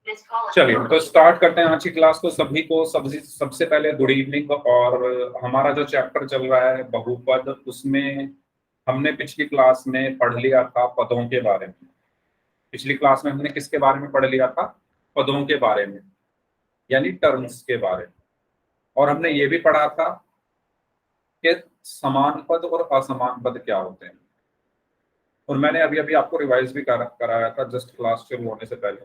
चलिए तो स्टार्ट करते हैं आज की क्लास को। सभी को सबसे पहले गुड इवनिंग। और हमारा जो चैप्टर चल रहा है बहुपद, उसमें हमने पिछली क्लास में पढ़ लिया था पदों के बारे में। पिछली क्लास में हमने किसके बारे में पढ़ लिया था? पदों के बारे में, यानी टर्म्स के बारे में। और हमने ये भी पढ़ा था कि समान पद और असमान पद क्या होते हैं। और मैंने अभी अभी आपको रिवाइज भी कराया था जस्ट क्लास शुरू होने से पहले,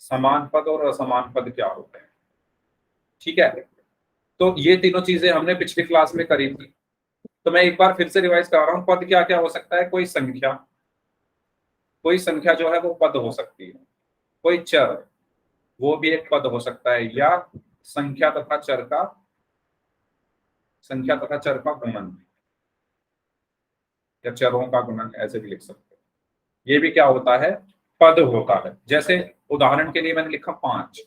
समान पद और असमान पद क्या होते हैं। ठीक है, तो ये तीनों चीजें हमने पिछली क्लास में करी थी। तो मैं एक बार फिर से रिवाइज करा रहा हूँ। पद क्या क्या हो सकता है? कोई संख्या जो है वो पद हो सकती है। कोई चर, वो भी एक पद हो सकता है। या संख्या तथा चर का गुणन, या चरों का गुणन, ऐसे भी लिख सकते हैं। ये भी क्या होता है? पद होता है। जैसे उदाहरण के लिए मैंने लिखा 5।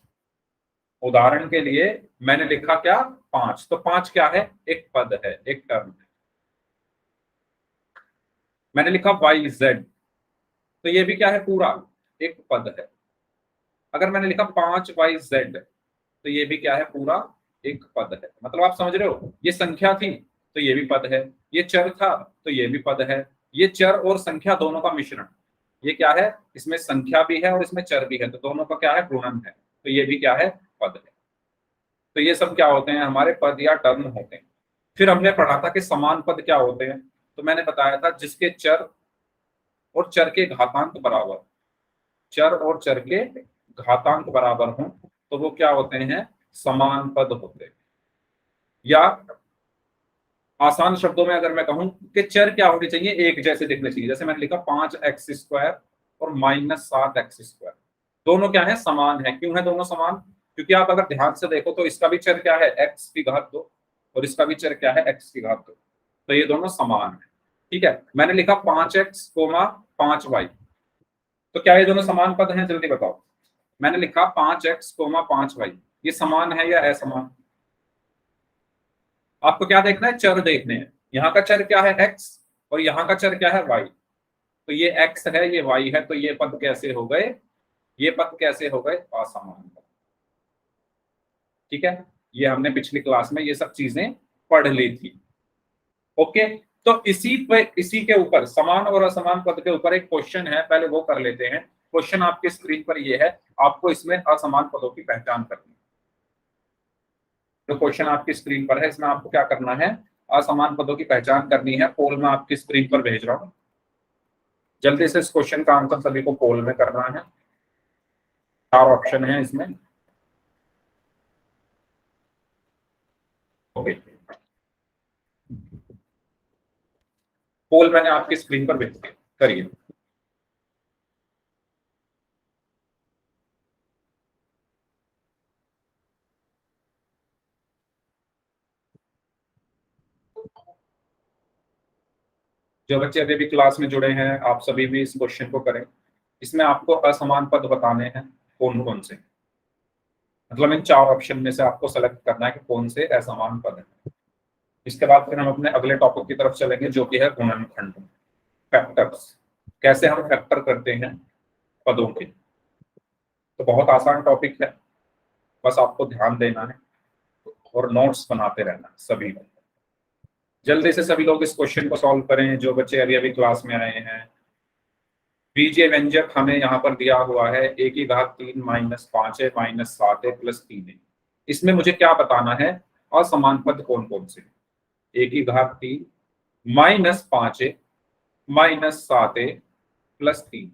उदाहरण के लिए मैंने लिखा क्या? 5। तो 5 क्या है? एक पद है, एक टर्म है। मैंने लिखा YZ, तो ये भी क्या है? पूरा एक पद है। अगर मैंने लिखा 5YZ, तो ये भी क्या है? पूरा एक पद है। मतलब आप समझ रहे हो, ये संख्या थी तो ये भी पद है, ये चर था तो ये भी पद है। ये चर और संख्या दोनों का मिश्रण, ये क्या है? इसमें संख्या भी है और इसमें चर भी है, तो दोनों का क्या है? गुणन है। तो ये भी क्या है? पद है। तो ये सब क्या होते हैं? हमारे पद या टर्म होते हैं। फिर हमने पढ़ा था कि समान पद क्या होते हैं। तो मैंने बताया था जिसके चर और चर के घातांक बराबर, चर और चर के घातांक बराबर हों तो वो क्या होते हैं? समान पद होते हैं। या आसान शब्दों में अगर मैं कहूं कि चर क्या होने चाहिए? एक जैसे दिखने चाहिए। जैसे मैंने लिखा 5x² और -7x², दोनों क्या है? समान है। क्यों है दोनों समान? क्योंकि आप अगर ध्यान से देखो तो इसका भी चर क्या है? x⁻², और इसका भी चर क्या है? x⁻²। तो ये दोनों समान है। ठीक है, मैंने लिखा 5x, 5y, तो क्या ये दोनों समान पद हैं? जल्दी बताओ। मैंने लिखा 5x, 5y, ये समान है या असमान? आपको क्या देखना है? चर देखने हैं। यहाँ का चर क्या है? x, और यहाँ का चर क्या है? y। तो ये x है, ये y है, तो ये पद कैसे हो गए? ये पद कैसे हो गए? असमान पद। ठीक है, ये हमने पिछली क्लास में ये सब चीजें पढ़ ली थी। ओके, तो इसी के ऊपर, समान और असमान पद के ऊपर एक क्वेश्चन है, पहले वो कर लेते हैं। क्वेश्चन आपके स्क्रीन पर ये है, आपको इसमें असमान पदों की पहचान करनी है। जो क्वेश्चन आपकी स्क्रीन पर है, इसमें आपको क्या करना है? असमान पदों की पहचान करनी है। पोल में आपकी स्क्रीन पर भेज रहा हूं, जल्दी से इस क्वेश्चन का आंसर सभी को पोल में करना है। 4 ऑप्शन है इसमें। ओके, पोल मैंने आपकी स्क्रीन पर भेज दिया, करिए। जो बच्चे अभी भी क्लास में जुड़े हैं, आप सभी भी इस क्वेश्चन को करें। इसमें आपको असमान पद बताने हैं कौन कौन से। मतलब इन 4 ऑप्शन में से आपको सेलेक्ट करना है कि कौन से असमान पद हैं। इसके बाद फिर हम अपने अगले टॉपिक की तरफ चलेंगे, जो कि है गुणनखंड, फैक्टर्स। कैसे हम फैक्टर करते हैं पदों के। तो बहुत आसान टॉपिक है, बस आपको ध्यान देना है और नोट्स बनाते रहना सभी को। जल्दी से सभी लोग इस क्वेश्चन को सॉल्व करें, जो बच्चे अभी अभी क्लास में आए हैं। बीजीय व्यंजक हमें यहाँ पर दिया हुआ है a⁻³ -5a -7a +3a। इसमें मुझे क्या बताना है? असमान पद कौन कौन से? a⁻³ -5a -7a +3।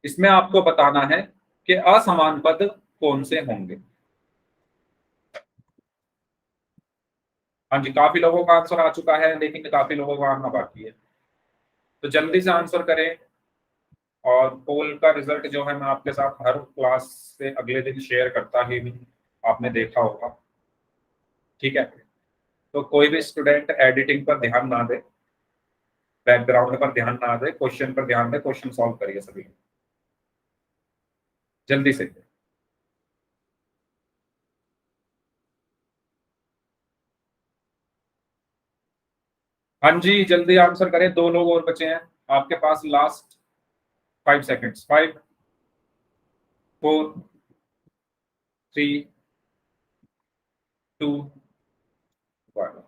इसमें आपको बताना है कि असमान पद कौन से होंगे। हाँ जी, काफी लोगों का आंसर आ चुका है, लेकिन काफी लोगों का आना बाकी है। तो जल्दी से आंसर करें। और पोल का रिजल्ट जो है मैं आपके साथ हर क्लास से अगले दिन शेयर करता ही हूँ, आपने देखा होगा। ठीक है, तो कोई भी स्टूडेंट एडिटिंग पर ध्यान ना दे, बैकग्राउंड पर ध्यान ना दे, क्वेश्चन पर ध्यान दे। क्वेश्चन सॉल्व करिए सभी जल्दी से। हाँ जी, जल्दी आंसर करें, 2 लोग और बचे हैं आपके पास। Last 5 seconds. 5 4 3 2 1।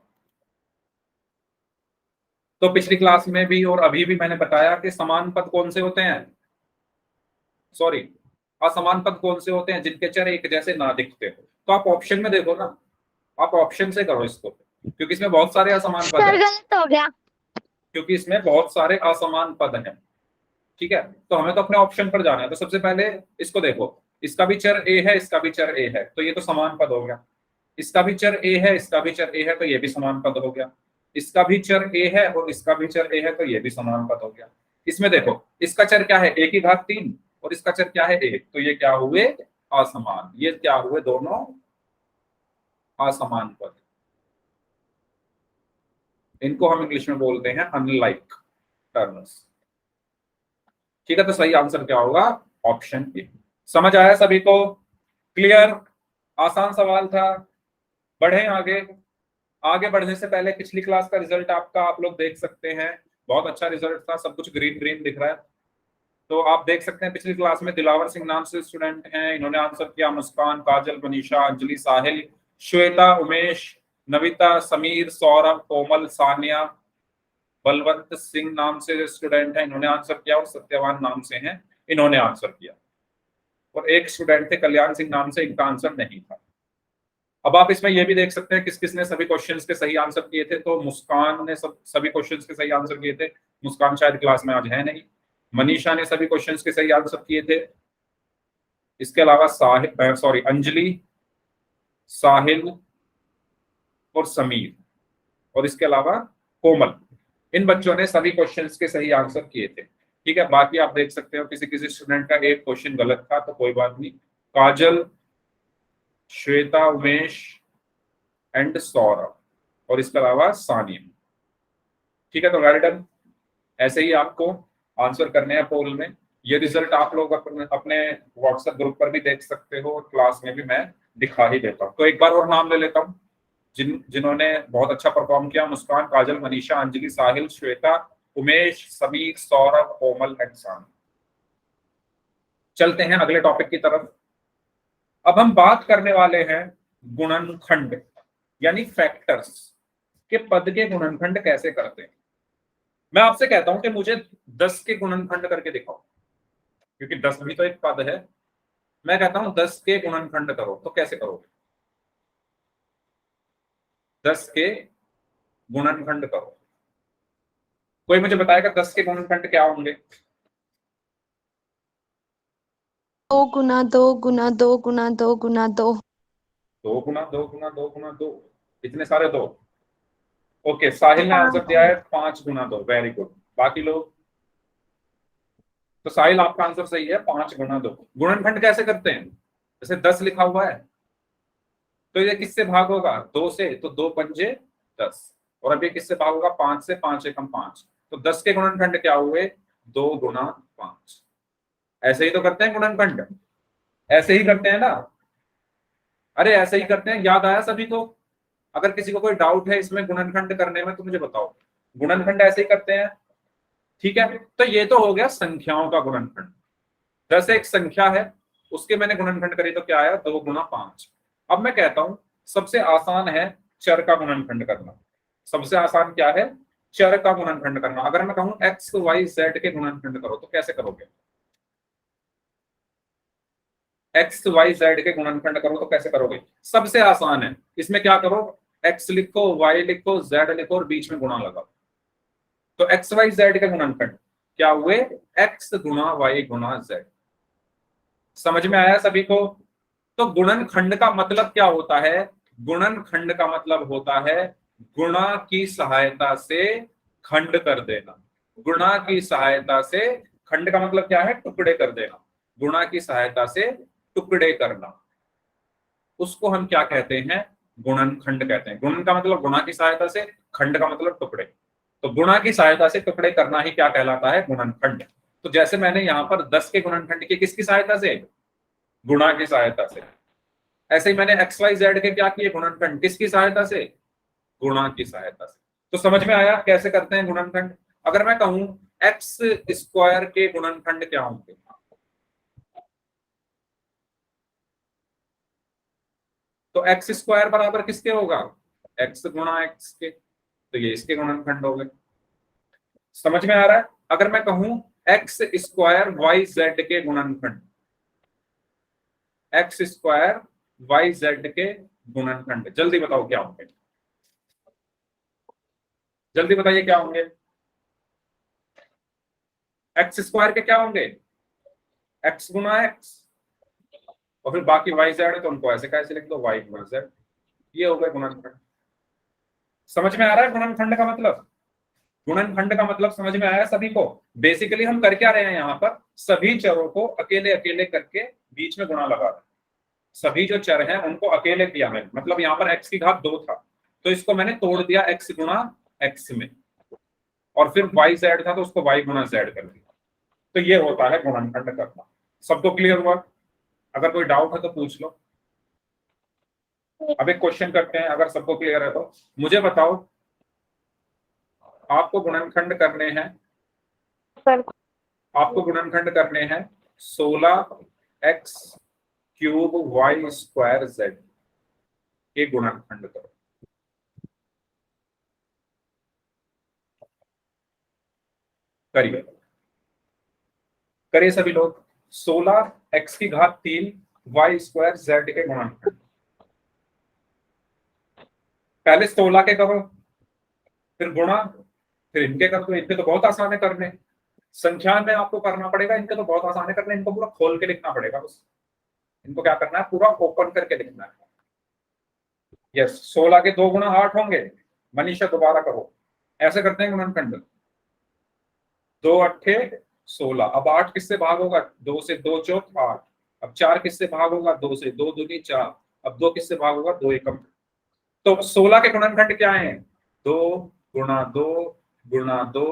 तो पिछली क्लास में भी और अभी भी मैंने बताया कि समान पद कौन से होते हैं, सॉरी असमान पद कौन से होते हैं, जिनके चर एक जैसे ना दिखते हो। तो आप ऑप्शन में देखो ना, आप ऑप्शन से करो इसको, क्योंकि इसमें बहुत सारे असमान पद सर हैं, गलत हो गया। क्योंकि इसमें बहुत सारे असमान पद हैं। ठीक है, तो हमें तो अपने ऑप्शन पर जाना है। तो सबसे पहले इसको देखो, इसका भी चर ए है, इसका भी चर ए है, तो ये तो समान पद हो गया। इसका भी चर ए है, इसका भी चर ए है, तो ये भी समान पद हो गया। इसका भी चर ए है और इसका भी चर ए है, तो ये भी समान पद हो गया। इसमें देखो, इसका चर क्या है, ए की घात 3, और इसका चर क्या है 1, तो ये क्या हुए, असमान। ये क्या हुए, दोनों असमान पद। इनको हम इंग्लिश में बोलते हैं अनलाइक टर्म्स। ठीक है, तो सही आंसर क्या होगा, ऑप्शन ए। समझ आया सभी को, क्लियर, आसान सवाल था। बढ़े आगे। आगे बढ़ने से पहले पिछली क्लास का रिजल्ट आपका आप लोग देख सकते हैं, बहुत अच्छा रिजल्ट था, सब कुछ ग्रीन ग्रीन दिख रहा है। तो आप देख सकते हैं पिछली क्लास में दिलावर सिंह नाम से स्टूडेंट हैं, इन्होंने आंसर किया मुस्कान, काजल, मनीषा, अंजलि, साहिल, श्वेता, उमेश, नविता, समीर, सौरभ, कोमल, सानिया, बलवंत सिंह नाम से स्टूडेंट है, इन्होंने आंसर किया, और सत्यवान नाम से हैं, इन्होंने आंसर किया। और एक स्टूडेंट थे कल्याण सिंह नाम से, इनका आंसर नहीं था। अब आप इसमें यह भी देख सकते हैं किस किसने सभी क्वेश्चंस के सही आंसर किए थे। तो मुस्कान ने सभी क्वेश्चंस के सही आंसर किए थे, मुस्कान शायद क्लास में आज है नहीं। मनीषा ने सभी क्वेश्चंस के सही आंसर किए थे। इसके अलावा अंजलि, साहिल और समीर, और इसके अलावा कोमल, इन बच्चों ने सभी क्वेश्चंस के सही आंसर किए थे। ठीक है, बाकी आप देख सकते हो किसी किसी स्टूडेंट का एक क्वेश्चन गलत था, तो कोई बात नहीं। काजल, श्वेता, उमेश एंड सौरभ, और इसके अलावा सानिया। ठीक है, तो वेरी डन। ऐसे ही आपको आंसर करने हैं पोल में। ये रिजल्ट आप लोग अपने व्हाट्सएप ग्रुप पर भी देख सकते हो, और क्लास में भी मैं दिखा ही देता हूँ। तो एक बार और नाम ले लेता हूँ जिन्होंने बहुत अच्छा परफॉर्म किया। मुस्कान, काजल, मनीषा, अंजलि, साहिल, श्वेता, उमेश, समीर, सौरभ, कोमल एंड सानी। चलते हैं अगले टॉपिक की तरफ। अब हम बात करने वाले हैं गुणनखंड यानी फैक्टर्स के पद के गुणनखंड कैसे करते हैं। मैं आपसे कहता हूं कि मुझे 10 के गुणनखंड करके दिखाओ, क्योंकि 10 भी तो एक पद है। मैं कहता हूं 10 के गुणनखंड करो, तो कैसे करोगे, 10 के गुणनखंड करो। कोई मुझे बताएगा 10 के गुणनखंड क्या होंगे। 2 गुना 2 गुना 2 गुना 2। 2 गुना 2 गुना 2 गुना 2, इतने सारे दो। ओके, साहिल ने आंसर दिया हाँ। है 5 गुना 2, वेरी गुड। बाकी लोग, तो साहिल आपका आंसर सही है, 5 गुना 2। गुणनखंड कैसे करते हैं, जैसे 10 लिखा हुआ है, तो ये किससे भाग होगा, 2 से, तो 2 पंजे 10। और अब ये किससे भाग होगा, 5 से, 5 एकम 5। तो 10 के गुणनखंड क्या हुए, 2 गुना 5। ऐसे ही तो करते हैं गुणनखंड, ऐसे ही करते हैं ना, अरे ऐसे ही करते हैं, याद आया सभी को। अगर किसी को कोई डाउट है इसमें गुणनखंड करने में तो मुझे बताओ, गुणनखंड ऐसे ही करते हैं। ठीक है, तो ये तो हो गया संख्याओं का गुणनखंड। 10 एक संख्या है, उसके मैंने गुणनखंड करी तो क्या आया, 2 गुना 5। अब मैं कहता हूं सबसे आसान है चर का गुणनखंड करना। सबसे आसान क्या है, चर का गुणनखंड करना। अगर मैं कहूं एक्स वाई जेड के गुणनखंड करो, तो कैसे करोगे, एक्स वाई जेड के गुणनखंड करो तो कैसे करोगे, सबसे आसान है। इसमें क्या करो, एक्स लिखो, वाई लिखो, जेड लिखो, और बीच में गुणा लगाओ। तो एक्स वाई जेड के गुणनखंड क्या हुए, एक्स गुणा वाई गुणा जेड। समझ में आया सभी को। तो गुणनखंड का मतलब क्या होता है, गुणनखंड का मतलब होता है गुणा की सहायता से खंड कर देना। गुणा की सहायता से, खंड का मतलब क्या है, टुकड़े कर देना। गुणा की सहायता से टुकड़े करना, उसको हम क्या कहते हैं, गुणनखंड कहते हैं। गुणन का मतलब गुणा की सहायता से, खंड का मतलब टुकड़े। तो गुणा की सहायता से टुकड़े करना ही क्या कहलाता है, गुणनखंड। तो जैसे मैंने यहाँ पर 10 के गुणनखंड किए, किसकी सहायता से, गुणा की सहायता से। ऐसे ही मैंने एक्स वाई जेड के क्या किए गुणनखंड, किसकी सहायता से, गुणा की सहायता से। तो समझ में आया कैसे करते हैं गुणनखंड। अगर मैं कहूं एक्स स्क्वायर के गुणनखंड क्या होंगे, तो एक्स स्क्वायर बराबर किसके होगा, एक्स गुणा एक्स के, तो ये इसके गुणनखंड हो गए। समझ में आ रहा है? अगर मैं कहूं एक्स स्क्वायर वाई जेड के गुणनखंड, एक्स स्क्वायर वाई जेड के गुणनखंड, जल्दी बताओ क्या होंगे, जल्दी बताइए क्या होंगे। एक्स स्क्वायर के क्या होंगे, एक्स गुना एक्स, और फिर बाकी वाई जेड है तो उनको ऐसे कैसे लिख दो, वाई गुना जेड, ये हो गए गुणनखंड। समझ में आ रहा है गुणनखंड का मतलब? गुणनखंड का मतलब समझ में आया सभी को? बेसिकली हम कर क्या रहे हैं यहाँ पर, सभी चरों को अकेले अकेले करके बीच में गुणा लगा रहे हैं। सभी जो चर हैं उनको अकेले किया मैंने, मतलब यहाँ पर एक्स की घात 2 था तो इसको मैंने तोड़ दिया एक्स गुणा एक्स में, और फिर वाई जेड था तो उसको वाई गुणा जेड कर दिया। तो ये होता है गुणनखंड करना। सबको क्लियर हुआ? अगर कोई डाउट है तो पूछ लो। अब एक क्वेश्चन करते हैं, अगर सबको क्लियर है तो मुझे बताओ, आपको गुणनखंड करने हैं, सर आपको गुणनखंड करने हैं 16x cube Y square Z के गुणनखंड करो। करिए करिए सभी लोग। 16x की घात 3 वाई स्क्वायर जेड के गुणनखंड, पहले 16 के करो, फिर गुणा, फिर इनके कर दो। इनके तो बहुत आसान है करने, संख्या में आपको करना पड़ेगा, इनके तो बहुत आसान है करने, इनको पूरा खोल के लिखना पड़ेगा बस। इनको क्या करना है, पूरा ओपन करके लिखना है। यस, 16 के 2 गुना 8 होंगे। मनीषा दोबारा करो, ऐसे करते हैं गुणनखंड। 2 अट्ठे 16, अब 8 किससे भाग होगा, 2 से 2 चौक 8, अब 4 किससे भाग होगा, 2 से 2 दूनी 4, अब 2 किससे भाग होगा, 2 एकम। तो 16 के गुणनखंड क्या है, 2 गुणा 2 गुणा 2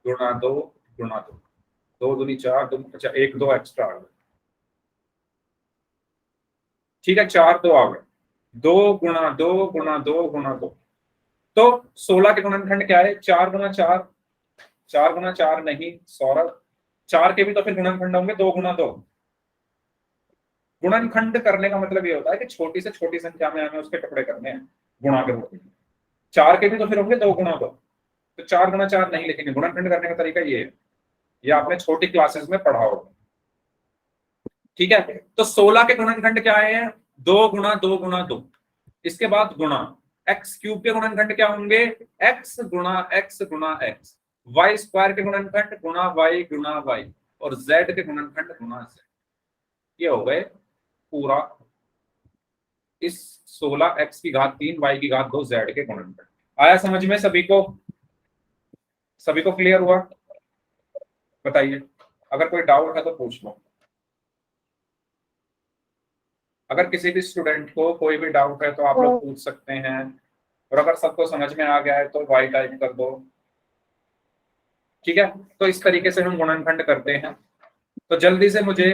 गुणा 2 गुणा 2, 2 दूनी 4, 2 अच्छा 1 2 एक्स्ट्रा आ गए, ठीक है 4 2 आ गए, 2 गुणा 2 गुणा 2 गुणा 2। तो 16 के गुणनखंड क्या है, 4 गुणा 4, 4 गुणा 4 नहीं सौरभ, 4 के भी तो फिर गुणनखंड होंगे 2 गुणा 2। गुणनखंड करने का मतलब ये होता है कि छोटी से छोटी संख्या में हमें उसके टुकड़े करने हैं गुणा के रूप में। 4 के भी तो फिर होंगे 2 गुणा 2, तो 4 गुणा 4 नहीं लिखेंगे। गुणनखंड करने का तरीका ये है, ये आपने छोटी क्लासेस में पढ़ा होगा, ठीक है। तो 16 के गुणनखंड क्या है, 2 गुणा 2 गुणा 2, इसके बाद गुणा, एक्स क्यूब के गुणनखंड क्या होंगे, एक्स गुणा एक्स गुणा एक्स, वाई स्क्वायर के गुणनखंड गुणा वाई, और जेड के गुणनखंड गुणा जेड। ये हो गए पूरा इस 16x की घात 3 y की घात 2 z के गुणनखंड। आया समझ में सभी को? सभी को क्लियर हुआ? बताइए, अगर कोई डाउट है तो पूछ लो। अगर किसी भी स्टूडेंट को कोई भी डाउट है तो आप लोग पूछ सकते हैं, और अगर सबको समझ में आ गया है तो y टाइप कर दो, ठीक है। तो इस तरीके से हम गुणनखंड करते हैं। तो जल्दी से मुझे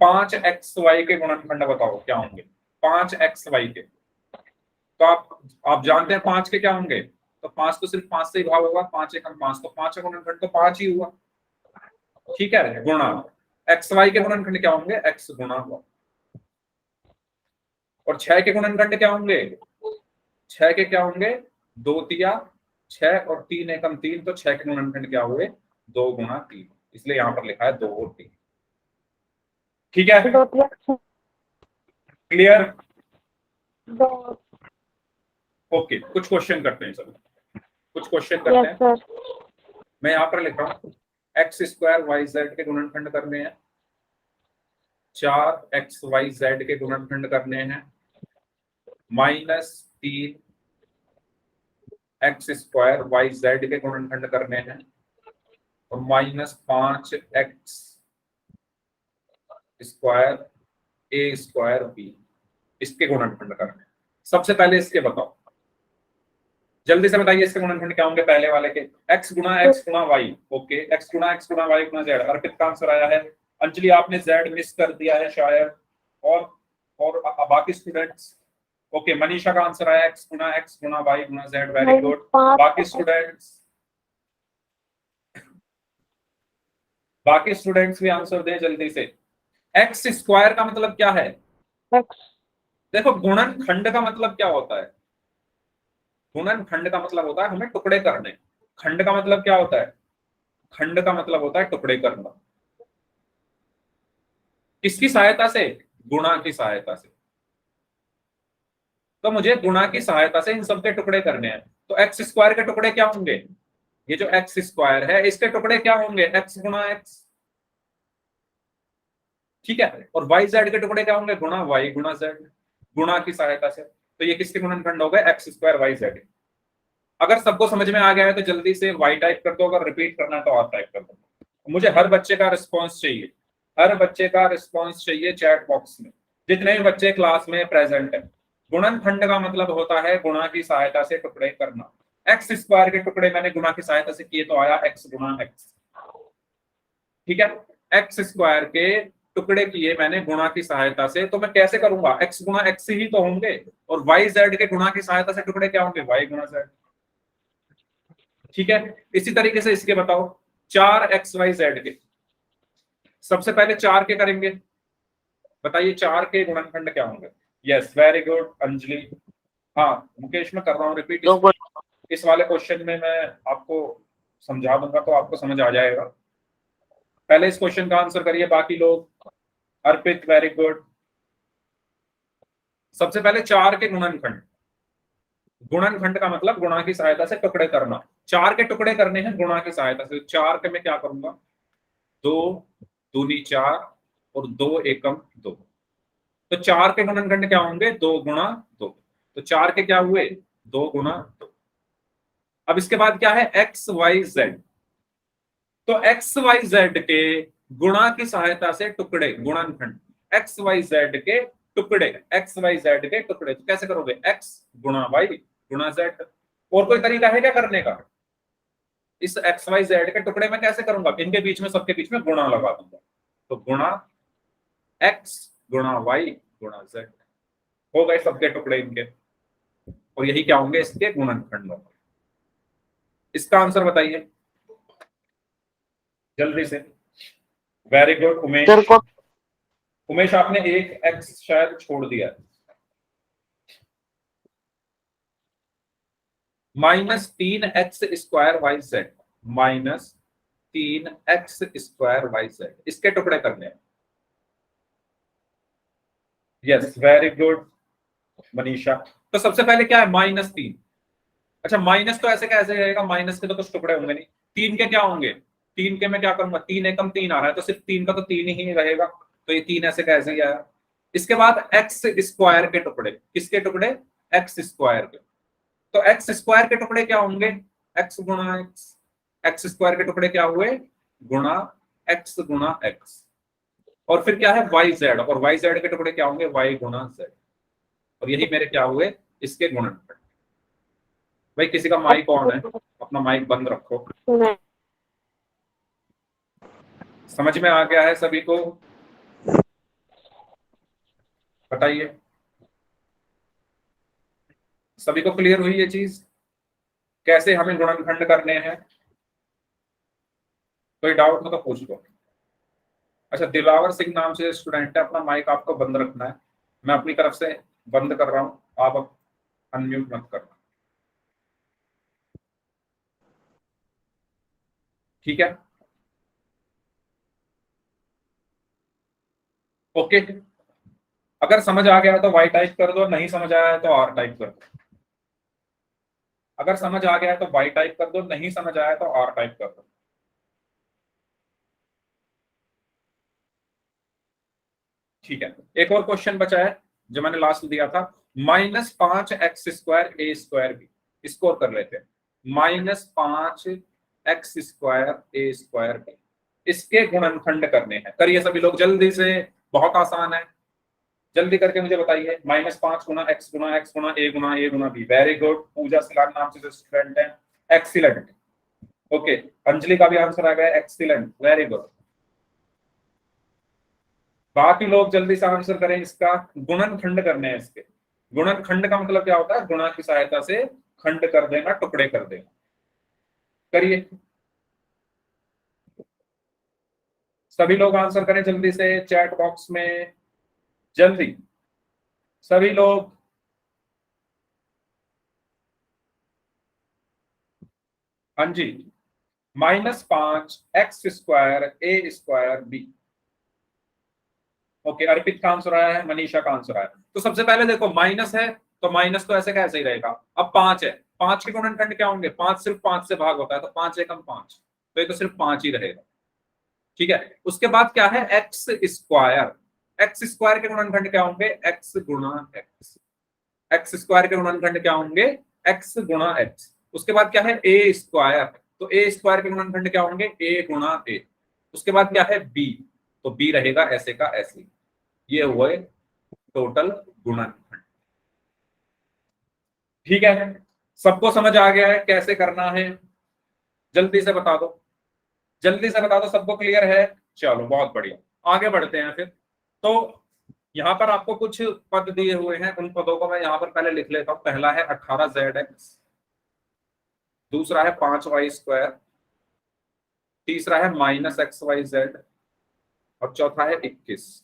5xy के गुणनखंड बताओ क्या होंगे, 5xy के। तो आप जानते हैं 5 के क्या होंगे, तो 5 तो सिर्फ 5 से ही भाग होगा, 5 एकम 5, तो 5 का गुणनखंड तो 5 ही हुआ, ठीक है। गुणा एक्स वाई के गुणनखंड क्या होंगे, एक्स गुणा y, और 6 के गुणनखंड क्या होंगे, 6 के क्या होंगे, 2 तिया 6 और 3 एकम 3, तो 6 के गुणनखंड क्या हुए, 2 गुणा 3, इसलिए यहां पर लिखा है 2 और 3, ठीक है। क्लियर? ओके, कुछ क्वेश्चन करते हैं सर, कुछ क्वेश्चन करते हैं। मैं यहाँ पर लिख रहा हूँ एक्स स्क्वायर वाई जेड के गुणनखंड करने हैं, 4xy z के गुणनखंड करने हैं, -3 एक्स स्क्वायर वाई जेड के गुणनखंड करने हैं, और -5 एक्स स्क्वायर ए स्क्वायर बी, इसके गुणनखंड करने हैं। सबसे पहले इसके बताओ, जल्दी से बताइए इसके गुणनखंड क्या होंगे, पहले वाले के एक्स गुणा वाई, ओके, एक्स गुणा वाई गुणा जेड। अर्पित का आंसर आया है, अंजलि आपने जेड मिस कर दिया है शायद, और बाकी स्टूडेंट्स, ओके, मनीषा का आंसर आया एक्स गुणा वाई गुणा जेड, वेरी गुड। बाकी स्टूडेंट्स भी आंसर दें जल्दी से। एक्स स्क्वायर का मतलब क्या है, एक्स देखो गुणनखंड का मतलब क्या होता है? गुणनखंड का मतलब होता है हमें टुकड़े करने। खंड का मतलब क्या होता है? खंड का मतलब होता है टुकड़े करना। किसकी सहायता से? गुणा की सहायता से। तो मुझे गुणा की सहायता से इन सबके टुकड़े करने हैं। तो एक्स स्क्वायर के टुकड़े क्या होंगे? ये जो एक्स स्क्वायर है इसके टुकड़े क्या होंगे? एक्स गुणा एक्स। ठीक है। और वाई जेड के टुकड़े क्या होंगे? गुणा वाई गुणा जेड। गुणा की सहायता से। तो ये किसके गुणनखंड हो गए? X square Y Z. अगर सबको समझ में आ गया है तो जल्दी से वाई टाइप कर दो, अगर रिपीट करना है तो आर टाइप कर दो। मुझे हर बच्चे का रिस्पॉन्स चाहिए। हर बच्चे का रिस्पॉन्स चाहिए चैट बॉक्स में, जितने भी बच्चे क्लास में प्रेजेंट है। गुणनखंड का मतलब होता है गुणा की सहायता से टुकड़े करना। एक्स स्क्वायर के टुकड़े मैंने गुणा की सहायता से किए तो आया एक्स गुणा एक्स। ठीक है। एक्स स्क्वायर के टुकड़े किए मैंने गुणा की सहायता से, तो मैं कैसे करूंगा? एक्स गुणा एक्स ही तो होंगे। और वाई जेड के गुणा की सहायता से टुकड़े क्या होंगे? वाई गुणा जेड। ठीक है। इसी तरीके से इसके बताओ, चार एक्स वाई जेड के। सबसे पहले चार के करेंगे। बताइए चार के गुणनखंड क्या होंगे? Yes very good Anjali. हाँ मुकेश, मैं कर रहा हूँ रिपीट। इस वाले क्वेश्चन में मैं आपको समझा दूंगा तो आपको समझ आ जाएगा। पहले इस क्वेश्चन का आंसर करिए बाकी लोग। अर्पित वेरी गुड। सबसे पहले चार के गुणनखंड। गुणनखंड का मतलब गुणा की सहायता से टुकड़े करना। चार के टुकड़े करने हैं गुणा की सहायता से। चार के मैं क्या करूंगा? दो दूनी चार और दो एकम दो। तो चार के गुणनखंड क्या होंगे? दो गुणा दो। तो चार के क्या हुए? दो गुणा दो। अब इसके बाद क्या है? X Y Z. तो एक्स वाई जेड के गुणा की सहायता से टुकड़े, गुणनखंड। एक्स वाई जेड के टुकड़े, एक्स वाई जेड के टुकड़े। तो कैसे करोगे? एक्स गुणा वाई गुणा जेड। और कोई तरीका है क्या करने का? इस एक्स वाई जेड के टुकड़े में कैसे करूंगा? इनके बीच में, सबके बीच में गुणा लगा दूंगा। तो गुणा एक्स गुणा वाई गुणा जेड। हो गए सबके टुकड़े इनके। और यही क्या होंगे? इसके गुणनखंड होंगे। इसका आंसर बताइए जल्दी से। Very good Umesh. उमेश आपने एक एक्स शायद छोड़ दिया। माइनस तीन X square Y Z. Minus तीन एक्स स्क्वायर वाई जेड, इसके टुकड़े करने हैं। Yes very good Manisha. तो सबसे पहले क्या है? माइनस तीन। अच्छा माइनस तो ऐसे कैसे रहेगा? माइनस के तो कुछ टुकड़े होंगे नहीं। तीन के क्या होंगे? तीन के मैं क्या करूंगा? तीन एकम तीन आ रहा है तो सिर्फ तीन का तो तीन ही रहेगा। तो ये तीन ऐसे कैसे ही आया? इसके बाद एक्स स्क्वायर के टुकड़े। किसके टुकड़े? एक्स स्क्वायर के। तो एक्स स्क्वायर के टुकड़े क्या होंगे? एक्स गुणा एक्स। एक्स स्क्वायर के टुकड़े क्या हुए? गुणा एक्स गुणा एक्स। और फिर क्या है? Y Z. और वाई जेड के टुकड़े क्या होंगे? वाई गुणा जेड। और यही मेरे क्या हुए? इसके गुणनखंड। भाई किसी का माइक ऑन है, अपना माइक बंद रखो। समझ में आ गया है सभी को? बताइए सभी को क्लियर हुई ये चीज? कैसे हमें गुणनखंड करने हैं? कोई डाउट हो तो पूछ लो। अच्छा दिलावर सिंह नाम से स्टूडेंट है, अपना माइक आपको बंद रखना है। मैं अपनी तरफ से बंद कर रहा हूँ, आप अनम्यूट मत करना। ठीक है ओके। अगर समझ आ गया है तो वाई टाइप कर दो, नहीं समझ आया है तो आर टाइप कर दो। अगर समझ आ गया है तो वाई टाइप कर दो, नहीं समझ आया है तो आर टाइप कर दो। ठीक है। एक और क्वेश्चन बचा है जो मैंने लास्ट दिया था। माइनस पांच एक्स स्क्वायर ए स्क्वायर बी, स्कोर कर लेते हैं। माइनस पांच एक्स स्क्वायर ए स्क्वायर बी, इसके गुणनखंड करने हैं। करिए सभी लोग जल्दी से, बहुत आसान है। जल्दी करके मुझे बताइए। माइनस पांच गुणा एक्स गुणा एक्स गुणा ए गुणा बी। Very good. पूजा सिलान नाम से जो स्टूडेंट है, एक्सीलेंट। ओके अंजलि का भी आंसर आ गया, एक्सीलेंट वेरी गुड। बाकी लोग जल्दी से आंसर करें। इसका गुणनखंड करने हैं इसके। गुणनखंड का मतलब क्या होता है? गुणा की सहायता से खंड कर देना, टुकड़े कर देना। करिए सभी लोग आंसर करें जल्दी से चैट बॉक्स में, जल्दी। सभी लोग हाँ जी, -5 x² a²b। ओके, अर्पित का आंसर आया है, मनीषा का आंसर आया है। तो सबसे पहले देखो माइनस है, तो माइनस तो ऐसे कैसे ही रहेगा। अब 5 है, 5 के गुणनखंड क्या होंगे, 5 सिर्फ 5 से भाग होता है, तो 5 एकम 5, तो ये तो सिर्फ 5 ही रहेगा। ठीक है, उसके बाद क्या है, x² के गुणनखंड क्या होंगे, x गुणा x। x² के गुणनखंड क्या होंगे, x गुणा x। उसके बाद क्या है, a², तो a² के गुणनखंड क्या होंगे, a गुणा a। उसके बाद क्या है, b, तो b रहेगा ऐसे का ऐसे। ये हुए टोटल गुणनखंड। ठीक है, सबको समझ आ गया है कैसे करना है, जल्दी से बता दो, जल्दी से बता दो, सबको क्लियर है। चलो बहुत बढ़िया, आगे बढ़ते हैं फिर। तो यहां पर आपको कुछ पद दिए हुए हैं, उन पदों को मैं यहां पर पहले लिख लेता हूं। पहला है 18z(x), दूसरा है 5y², तीसरा है -xyz, और चौथा है 21।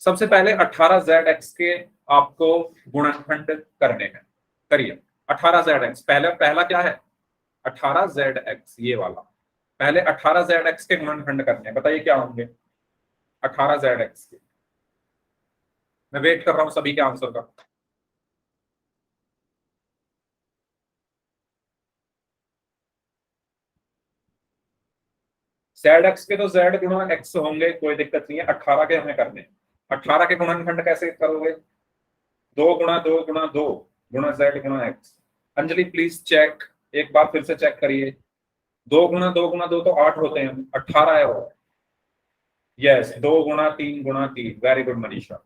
सबसे पहले 18z(x) के आपको गुणनखंड करने हैं, करिए। 18z(x), पहले पहला क्या है, 18z(x), ये वाला। पहले 18z(x) के गुणनखंड करने हैं, बताइए क्या होंगे 18z(x) के। मैं वेट कर रहा हूं सभी के आंसर का। z(x) के तो z गुणा x होंगे, कोई दिक्कत नहीं है। 18 के हमें करने, 18 के गुणनखंड कैसे करोगे, 2 गुणा 2 गुणा 2 गुणा z गुणा x। अंजलि प्लीज चेक, एक बार फिर से चेक करिए। 2 गुणा 2 गुणा 2 तो 8 होते हैं, 18 है वो। यस, 2 गुणा 3 गुणा 3, वेरी गुड मनीषा।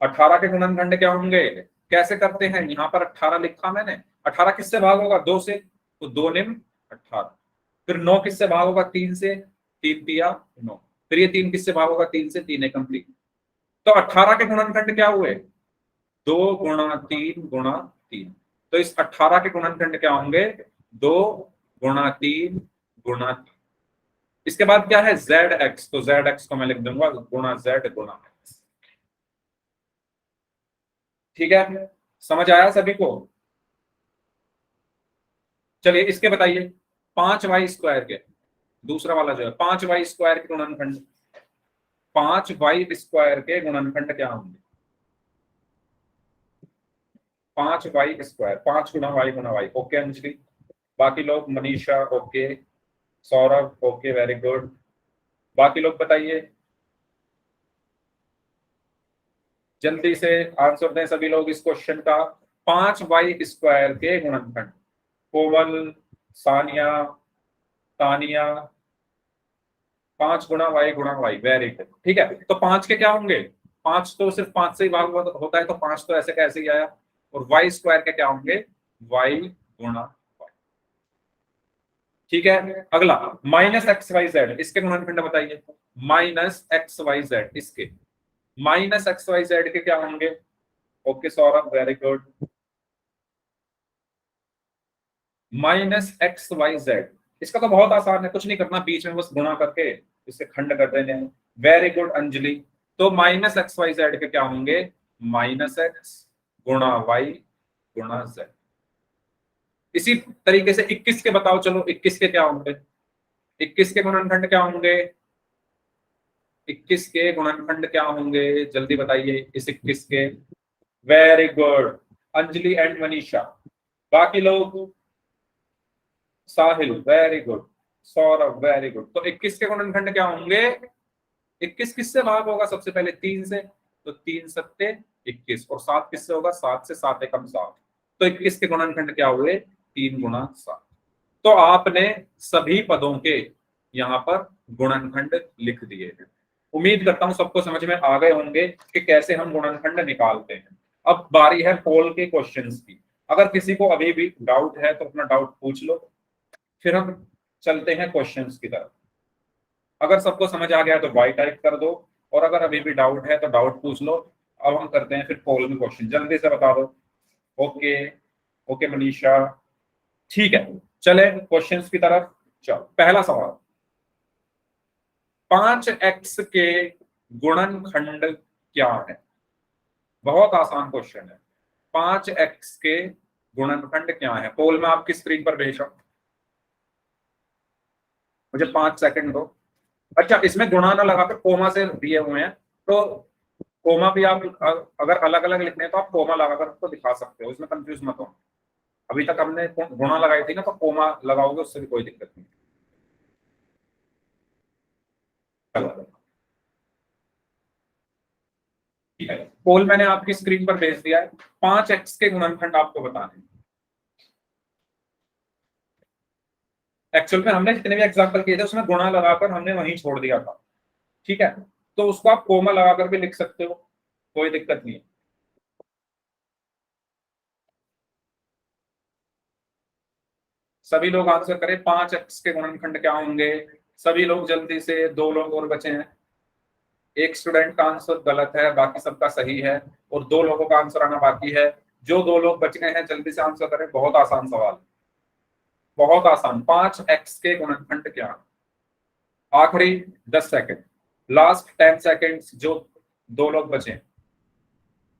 18 के गुणनखंड क्या होंगे, कैसे करते हैं, यहाँ पर 18 लिखा मैंने। 18 किससे भाग होगा, 2 से, तो 2 निम 18। फिर 9 किससे भाग होगा, 3 से, 3 तिया 9। फिर ये 3 किससे भाग होगा, 3 से, 3 एकम 3। तो 18 के गुणनखंड क्या हुए, 2 गुणा 3 गुणा 3। तो इस 18 के गुणनखंड क्या होंगे, 2 गुणा 3 गुणा 3। इसके बाद क्या है, zx, तो zx को मैं लिख दूंगा गुणा z गुणा x। ठीक है, समझ आया सभी को। चलिए इसके बताइए, 5y² के, दूसरा वाला जो है 5y² के गुणनखंड, 5y² के गुणनखंड क्या होंगे, 5y², 5 गुणा y गुणा y। ओके अंजलि, बाकी लोग, Manisha okay, Saurabh okay, very good. बाकी लोग बताइए, जल्दी से आंसर दें सभी लोग इस क्वेश्चन का। 5y² के गुणनखंड, कोमल, सानिया, तानिया, 5 गुणा y गुणा y, वेरी गुड। ठीक है, तो 5 के क्या होंगे, 5 तो सिर्फ 5 से ही भाग होता है, तो 5 तो ऐसे कैसे ही आया। और y² के क्या होंगे, y गुणा y। ठीक है, अगला -xyz, इसके गुणनखंड बताइए। -xyz, इसके -xyz के क्या होंगे। Okay Saurabh, very good. -xyz, इसका तो बहुत आसान है, कुछ नहीं करना, बीच में बस गुणा करके इससे खंड कर देने हैं। Very good Anjali. तो -xyz के क्या होंगे, -x गुणा y गुणा z। इसी तरीके से 21 के बताओ, चलो 21 के क्या होंगे, 21 के गुणनखंड क्या होंगे, 21 के गुणनखंड क्या होंगे, जल्दी बताइए इस 21 के। Very good Anjali and Manisha. बाकी लोग, Sahil very good, Saurabh very good. तो 21 के गुणनखंड क्या होंगे, 21 किससे भाग होगा, सबसे पहले 3 से, तो 3 सत्ते 21, और 7 किससे होगा, 7 से, 7 एकम 7। तो 21 के गुणनखंड क्या हुए, 3 गुणा 7। तो आपने सभी पदों के यहाँ पर गुणनखंड लिख दिए हैं। उम्मीद करता हूं सबको समझ में आ गए होंगे कि कैसे हम गुणनखंड निकालते हैं। अब बारी है पोल के क्वेश्चंस की। अगर किसी को अभी भी डाउट है तो अपना डाउट पूछ लो, फिर हम चलते हैं क्वेश्चंस की तरफ। अगर सबको समझ आ गया तो वाई टाइप कर दो, और अगर अभी भी डाउट है तो डाउट पूछ लो। अब हम करते हैं फिर पोल में क्वेश्चन, जल्दी से बता दो। ओके, ओके मनीषा, ठीक है, चले क्वेश्चंस की तरफ। चलो पहला सवाल, 5x के गुणनखंड क्या है। बहुत आसान क्वेश्चन है। 5x के गुणनखंड क्या है? पोल में आपकी स्क्रीन पर भेज रहा हूं, मुझे 5 सेकंड दो। अच्छा, इसमें गुणा ना लगाकर कोमा से दिए हुए हैं, तो कोमा भी आप अगर अलग अलग लिखने हैं तो आप कोमा लगाकर उसको दिखा सकते हो, इसमें कंफ्यूज मत हो। अभी तक हमने गुणा लगाई थी ना, तो कोमा लगाओगे उससे भी कोई दिक्कत नहीं। चलो ठीक है, पोल मैंने आपकी स्क्रीन पर भेज दिया है। 5x के गुणनखंड आपको बताने हैं। एक्चुअल में हमने जितने भी एग्जाम्पल किए थे उसमें गुणा लगाकर हमने वहीं छोड़ दिया था, ठीक है। तो उसको आप कोमा लगाकर भी लिख सकते हो, कोई दिक्कत नहीं है। सभी लोग आंसर करें, 5x के गुणनखंड क्या होंगे? सभी लोग जल्दी से, 2 लोग और बचे हैं। एक स्टूडेंट का आंसर गलत है, बाकी सबका सही है, और 2 लोगों का आंसर आना बाकी है। जो 2 लोग बच गए हैं जल्दी से आंसर करें, बहुत आसान सवाल, बहुत आसान। 5x के गुणनखंड क्या है? आखिरी 10 सेकंड, लास्ट 10 सेकंड, जो 2 लोग बचे,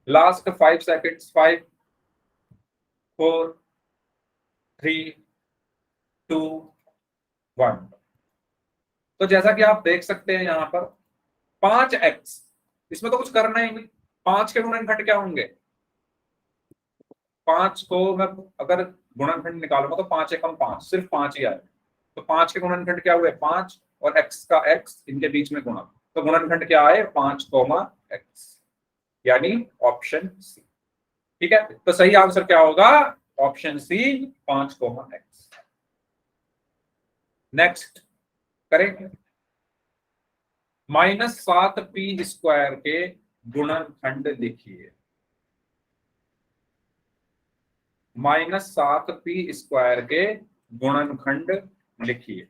लास्ट 5 सेकंड, 5, 4, 3, 2, 1। तो जैसा कि आप देख सकते हैं यहाँ पर 5x, इसमें तो कुछ करना ही नहीं। 5 के गुणनखंड क्या होंगे? 5 को मैं अगर गुणनखंड निकालूंगा तो 5 एकम 5, सिर्फ 5 ही आए। तो 5 के गुणनखंड क्या हुए? 5 और x का x, इनके बीच में गुणा, तो गुणनखंड क्या आए? 5, x, यानी ऑप्शन सी। ठीक है, तो सही आंसर क्या होगा? Option C, 5, x। नेक्स्ट करें, -7p² के गुणनखंड लिखिए। -7p² के गुणनखंड लिखिए।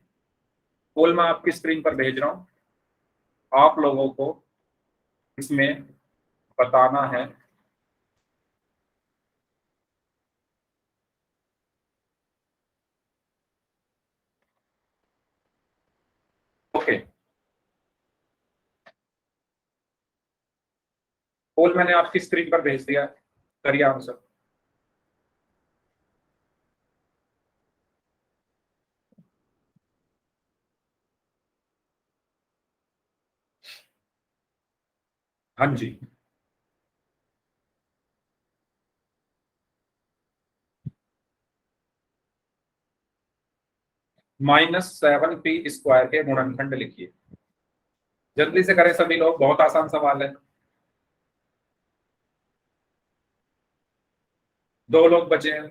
पोल मैं आपकी स्क्रीन पर भेज रहा हूं, आप लोगों को इसमें बताना है। ओके, पोल मैंने आपकी स्क्रीन पर भेज दिया है, करिए आंसर। हाँ जी, -7p² के गुणनखंड लिखिए। जल्दी से करें सभी लोग, बहुत आसान सवाल है। 2 लोग बचे हैं,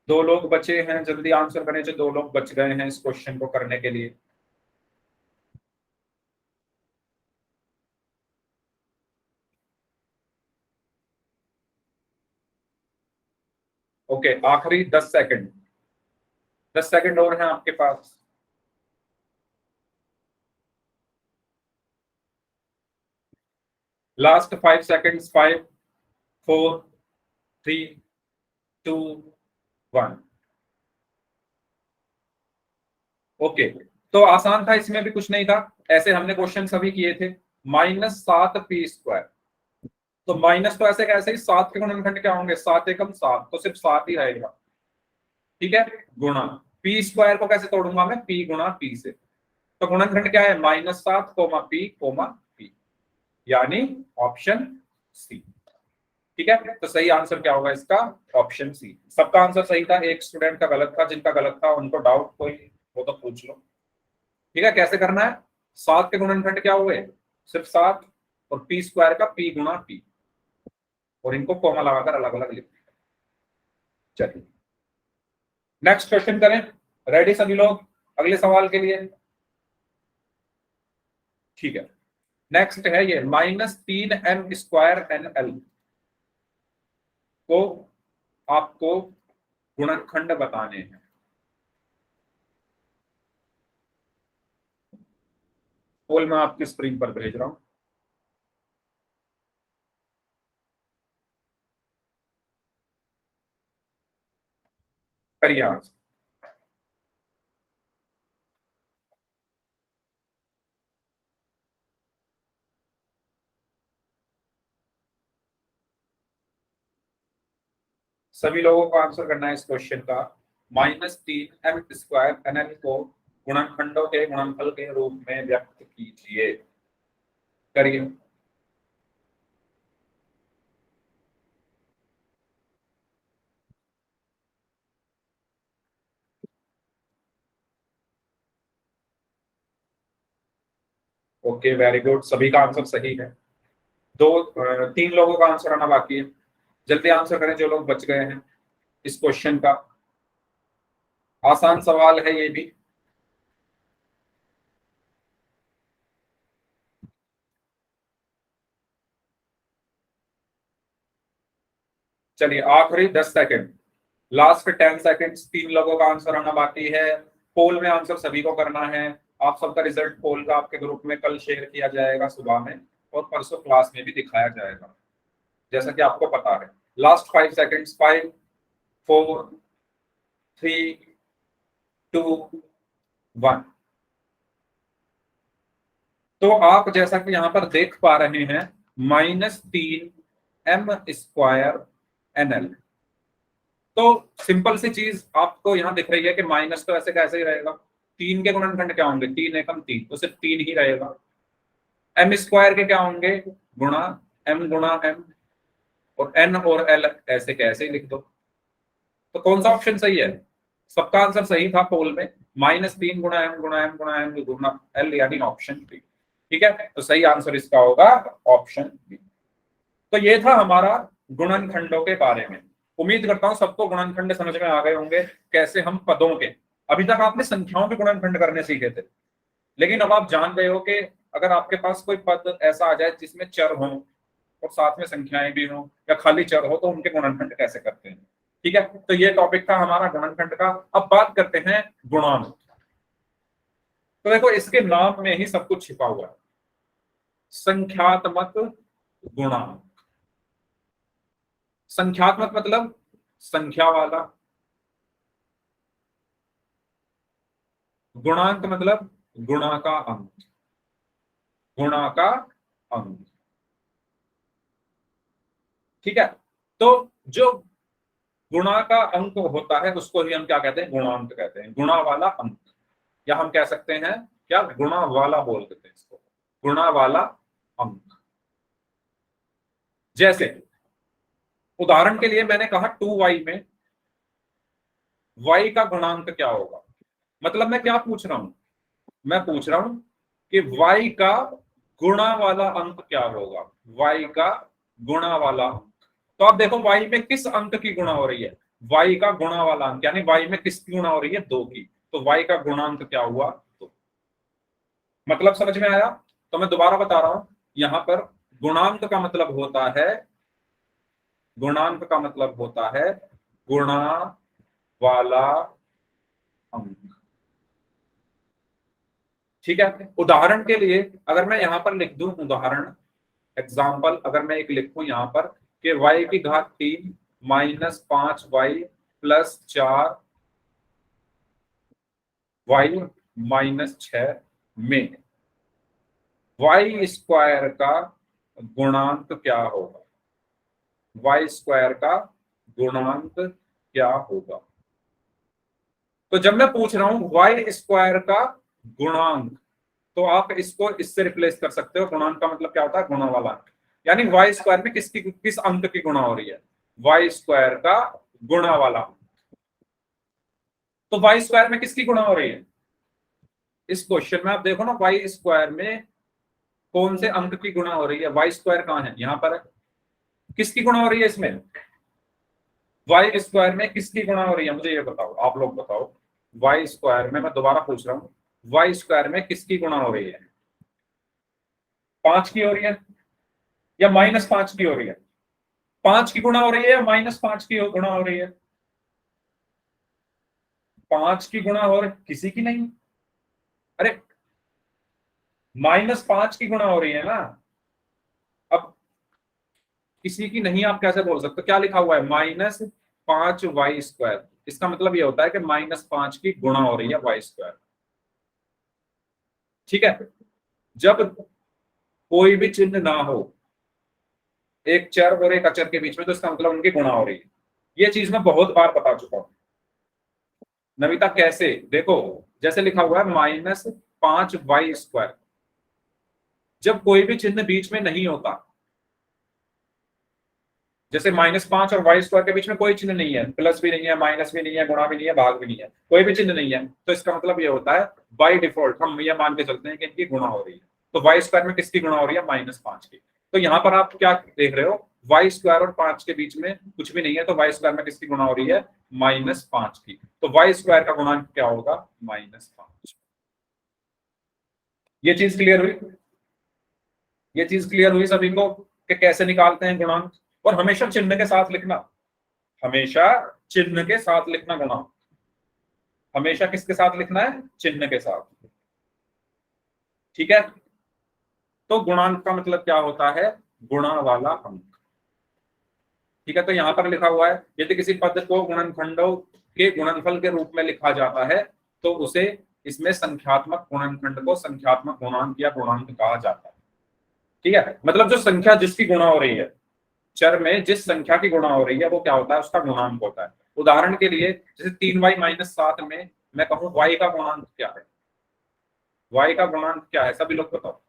2 लोग बचे हैं, जल्दी आंसर करें जो 2 लोग बच गए हैं इस क्वेश्चन को करने के लिए। ओके, आखिरी 10 सेकंड, 10 सेकंड और हैं आपके पास। Last 5 second, 5, 4, 3, 2, 1। ओके, तो आसान था, इसमें भी कुछ नहीं था, ऐसे हमने क्वेश्चन सभी किए थे। -7p², तो माइनस तो ऐसे कैसे ही, 7 के गुणनखंड क्या होंगे? 7 एकम 7, तो सिर्फ 7 ही रहेगा, ठीक है। गुणा p² को कैसे तोड़ूंगा मैं? p गुणा p से, तो गुणनखंड क्या है? -7, p, यानी ऑप्शन सी। ठीक है, तो सही आंसर क्या होगा इसका? Option C. सबका आंसर सही था, एक स्टूडेंट का गलत था, जिनका गलत था उनको डाउट कोई वो तो पूछ लो। ठीक है, कैसे करना है? 7 के गुणनखंड क्या हुए? सिर्फ 7, और p² का p गुणा p, और इनको कॉमा लगाकर अलग अलग लिख। चलिए नेक्स्ट क्वेश्चन करें, रेडी सभी लोग अगले सवाल के लिए? ठीक है, नेक्स्ट है ये -3m²nl को आपको गुणनखंड बताने हैं। पोल मैं आपकी स्क्रीन पर भेज रहा हूं, करिए आंसर। सभी लोगों को आंसर करना है इस क्वेश्चन का। -3m² nl को गुणनखंडों के गुणनफल के रूप में व्यक्त कीजिए। करिए। ओके, वेरी गुड, सभी का आंसर सही है। 3 लोगों का आंसर आना बाकी है। जल्दी आंसर करें जो लोग बच गए हैं इस क्वेश्चन का। आसान सवाल है ये भी। चलिए, आखिरी 10 सेकंड, लास्ट 10 सेकंड। 3 लोगों का आंसर आना बाकी है। पोल में आंसर सभी को करना है। आप सबका रिजल्ट पोल का आपके ग्रुप में कल शेयर किया जाएगा सुबह में, और परसों क्लास में भी दिखाया जाएगा, जैसा कि आपको पता है। Last 5 seconds. 5, 4, 3, 2, 1। तो आप जैसा कि यहाँ पर देख पा रहे हैं, -3m² nl। तो सिंपल सी चीज आपको यहाँ दिख रही है कि माइनस तो ऐसे कैसे ही रहेगा। 3 के गुणनखंड क्या होंगे? 3 एकम 3, तो सिर्फ 3 ही रहेगा। m² के क्या होंगे? गुणा m गुणा m, और n और l ऐसे कैसे ही लिख दो। तो कौन सा ऑप्शन सही है? सबका आंसर सही था पोल में। -3 गुणा m गुणा m गुणा m गुणा l, यानी ऑप्शन बी। ठीक है, तो सही आंसर इसका होगा ऑप्शन बी। तो ये था हमारा गुणनखंडों के बारे में। उम्मीद करता हूं सबको गुणनखंड समझ में आ गए होंगे, कैसे हम पदों के। अभी तक आपने संख्याओं के गुणनखंड करने सीखे थे, लेकिन अब आप जान गए हो कि अगर आपके पास कोई पद ऐसा आ जाए जिसमें चर हो और साथ में संख्याएं भी हो, या खाली चर हो, तो उनके गुणनखंड कैसे करते हैं। ठीक है, तो ये टॉपिक था हमारा गुणनखंड का। अब बात करते हैं गुणांक। तो देखो, इसके नाम में ही सब कुछ छिपा हुआ है। संख्यात्मक गुणांक। संख्यात्मक मतलब संख्या वाला, गुणांक मतलब गुणा का अंक। गुणा का अंक। ठीक है, तो जो गुणा का अंक होता है उसको ही हम क्या कहते हैं? गुणांक कहते हैं, गुणा वाला अंक। या हम कह सकते हैं क्या? गुणा वाला बोल देते हैं इसको, गुणा वाला अंक। जैसे उदाहरण के लिए मैंने कहा 2y में y का गुणांक क्या होगा। मतलब मैं क्या पूछ रहा हूं? मैं पूछ रहा हूं कि y का गुणा वाला अंक क्या होगा। y का गुणा वाला अंक। तो आप देखो y में किस अंक की गुणा हो रही है? y का गुणा वाला अंक, यानी y में किसकी गुणा हो रही है? 2 की। तो y का गुणांक क्या हुआ? 2। मतलब समझ में आया? तो मैं दोबारा बता रहा हूं, यहां पर गुणांक का मतलब होता है, गुणांक का मतलब होता है गुणा वाला अंक। ठीक है, उदाहरण के लिए अगर मैं यहां पर लिख दूं, उदाहरण एग्जाम्पल, अगर मैं एक लिखूं यहां पर कि y की घात 3 -5y + 4y -6 में y² का गुणांक क्या होगा। y² का गुणांक क्या होगा। तो जब मैं पूछ रहा हूं y² का गुणांक, तो आप इसको इससे रिप्लेस कर सकते हो। गुणांक का मतलब क्या होता है? गुणा वाला अंक। यानी y² में किस अंक की गुणा हो रही है? y² का गुणा वाला अंक। तो y² में किसकी गुणा हो रही है? इस क्वेश्चन में आप देखो ना, y² में कौन से अंक की गुणा हो रही है? y² कहां है? यहां पर है। किसकी गुणा हो रही है इसमें? y² में किसकी गुणा हो रही है? मुझे ये बताओ, आप लोग बताओ। y² में, मैं दोबारा पूछ रहा हूं, y² में किसकी गुणा हो रही है? 5 की हो रही है या -5 की हो रही है? 5 की गुणा हो रही है या -5 की गुणा हो रही है? 5 की गुणा हो रही, किसी की नहीं। अरे, -5 की गुणा हो रही है ना। अब किसी की नहीं आप कैसे बोल सकते? क्या लिखा हुआ है? -5y²। इसका मतलब ये होता है कि -5 की गुणा हो रही है y²। ठीक है, जब कोई भी चिन्ह ना हो एक चर और एक अचर के बीच में, तो इसका मतलब उनकी गुणा हो रही है। ये चीज मैं बहुत बार बता चुका हूं। नमिता कैसे, देखो जैसे लिखा हुआ है -5y², जब कोई भी चिन्ह बीच में नहीं होता, जैसे -5 और y² के बीच में कोई चिन्ह नहीं है, प्लस भी नहीं है, माइनस भी नहीं है, गुणा भी नहीं है, भाग भी नहीं है, कोई भी चिन्ह नहीं है, तो इसका मतलब ये होता है बाय डिफॉल्ट हम ये मान के चलते हैं कि इनकी गुणा हो रही है। तो y² में किसकी गुणा हो रही है? -5 की। तो यहाँ पर आप क्या देख रहे हो, y² और 5 के बीच में कुछ भी नहीं है, तो y² में किसकी गुणा हो रही है? -5 की। तो y² का गुणांक क्या होगा? -5। ये चीज क्लियर हुई? ये चीज क्लियर हुई सभी को कि कैसे निकालते हैं गुणांक? और हमेशा चिन्ह के साथ लिखना, हमेशा चिन्ह के साथ लिखना गुणांक, हमेशा किसके साथ लिखना है? चिन्ह के साथ। ठीक है, तो गुणांक का मतलब क्या होता है? गुणा वाला अंक। ठीक है, तो यहां पर लिखा हुआ है यदि किसी पद को गुणनखंडों के गुणनफल के रूप में लिखा जाता है तो उसे इसमें संख्यात्मक गुणनखंड को संख्यात्मक गुणांक या गुणांक कहा जाता है। ठीक है, मतलब जो संख्या जिसकी गुणा हो रही है, चर में जिस संख्या की गुणा हो रही है वो क्या होता है? उसका गुणांक होता है। उदाहरण के लिए जैसे 3y-7 में मैं कहूं y का गुणांक क्या है? y का गुणांक क्या है? सभी लोग बताओ।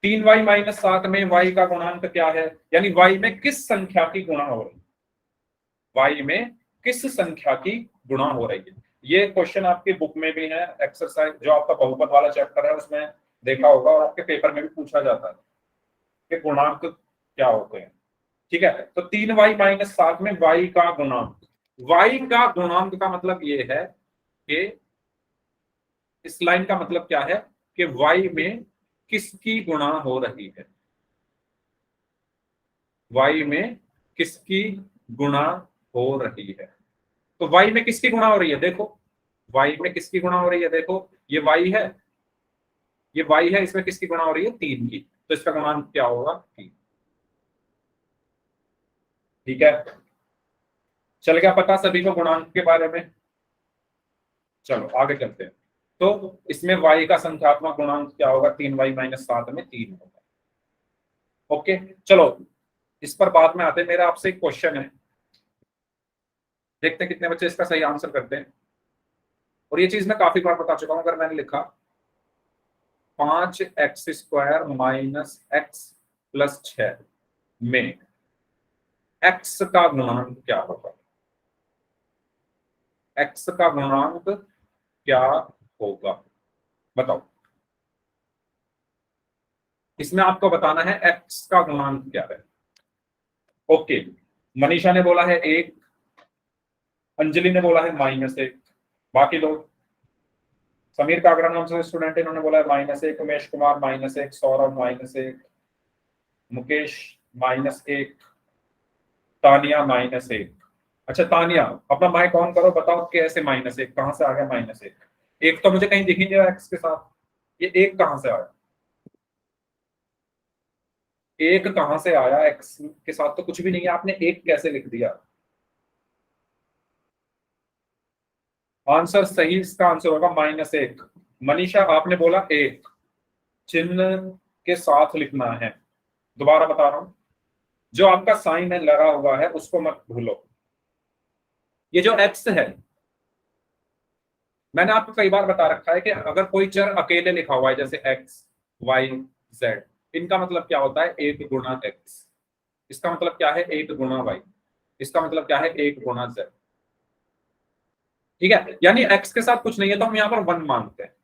3y-7 में y का गुणांक क्या है? यानी y में किस संख्या की गुणा हो रही है? y में किस संख्या की गुणा हो रही है? ये क्वेश्चन आपकी बुक में भी है, एक्सरसाइज जो आपका बहुपद वाला चैप्टर है उसमें देखा होगा, और आपके पेपर में भी पूछा जाता है कि गुणांक क्या होते हैं। ठीक है, तो 3y-7 में y का गुणांक, y का गुणांक का मतलब ये है कि इस लाइन का मतलब क्या है कि y में किसकी गुणा हो रही है? y में किसकी गुणा हो रही है? तो y में किसकी गुणा हो रही है? देखो y में किसकी गुणा हो रही है, देखो ये y है, ये y है, इसमें किसकी गुणा हो रही है? 3 की। तो इसका गुणांक क्या होगा? 3। ठीक है, चल गया पता सभी को गुणांक के बारे में? चलो आगे चलते हैं। तो इसमें y का संख्यात्मक गुणांक क्या होगा? 3y-7 में 3 होगा। ओके, चलो इस पर बाद में आते हैं। मेरा आपसे एक क्वेश्चन है, देखते हैं कितने बच्चे इसका सही आंसर करते हैं। और ये चीज मैं काफी बार बता चुका हूं। अगर मैंने लिखा 5x² - x+6 में x का गुणांक क्या होगा? x का गुणांक क्या होगा? बताओ। इसमें आपको बताना है x का गुणांक क्या है। ओके, मनीषा ने बोला है 1, अंजलि ने बोला है -1, बाकी लोग, समीर कागड़ा नाम से स्टूडेंट, इन्होंने बोला है -1, उमेश कुमार -1, सौरभ -1, मुकेश -1, तानिया -1। अच्छा तानिया, अपना माइक ऑन करो, बताओ कैसे -1, कहां से आ गया -1? एक तो मुझे कहीं दिख ही नहीं रहा एक्स के साथ, ये एक कहां से आया? एक कहां से आया? एक्स के साथ तो कुछ भी नहीं है, आपने एक कैसे लिख दिया? आंसर सही, इसका आंसर होगा -1। मनीषा आपने बोला एक, चिन्ह के साथ लिखना है। दोबारा बता रहा हूं, जो आपका साइन है लगा हुआ है उसको मत भूलो। ये जो एक्स है, मैंने आपको कई बार बता रखा है कि अगर कोई चर अकेले लिखा हुआ है जैसे एक्स, वाई, जेड, इनका मतलब क्या होता है? 1 × एक्स। इसका मतलब क्या है? 1 × वाई। इसका मतलब क्या है? 1 × जेड। ठीक है, यानी एक्स के साथ कुछ नहीं है तो हम यहाँ पर 1 मानते हैं।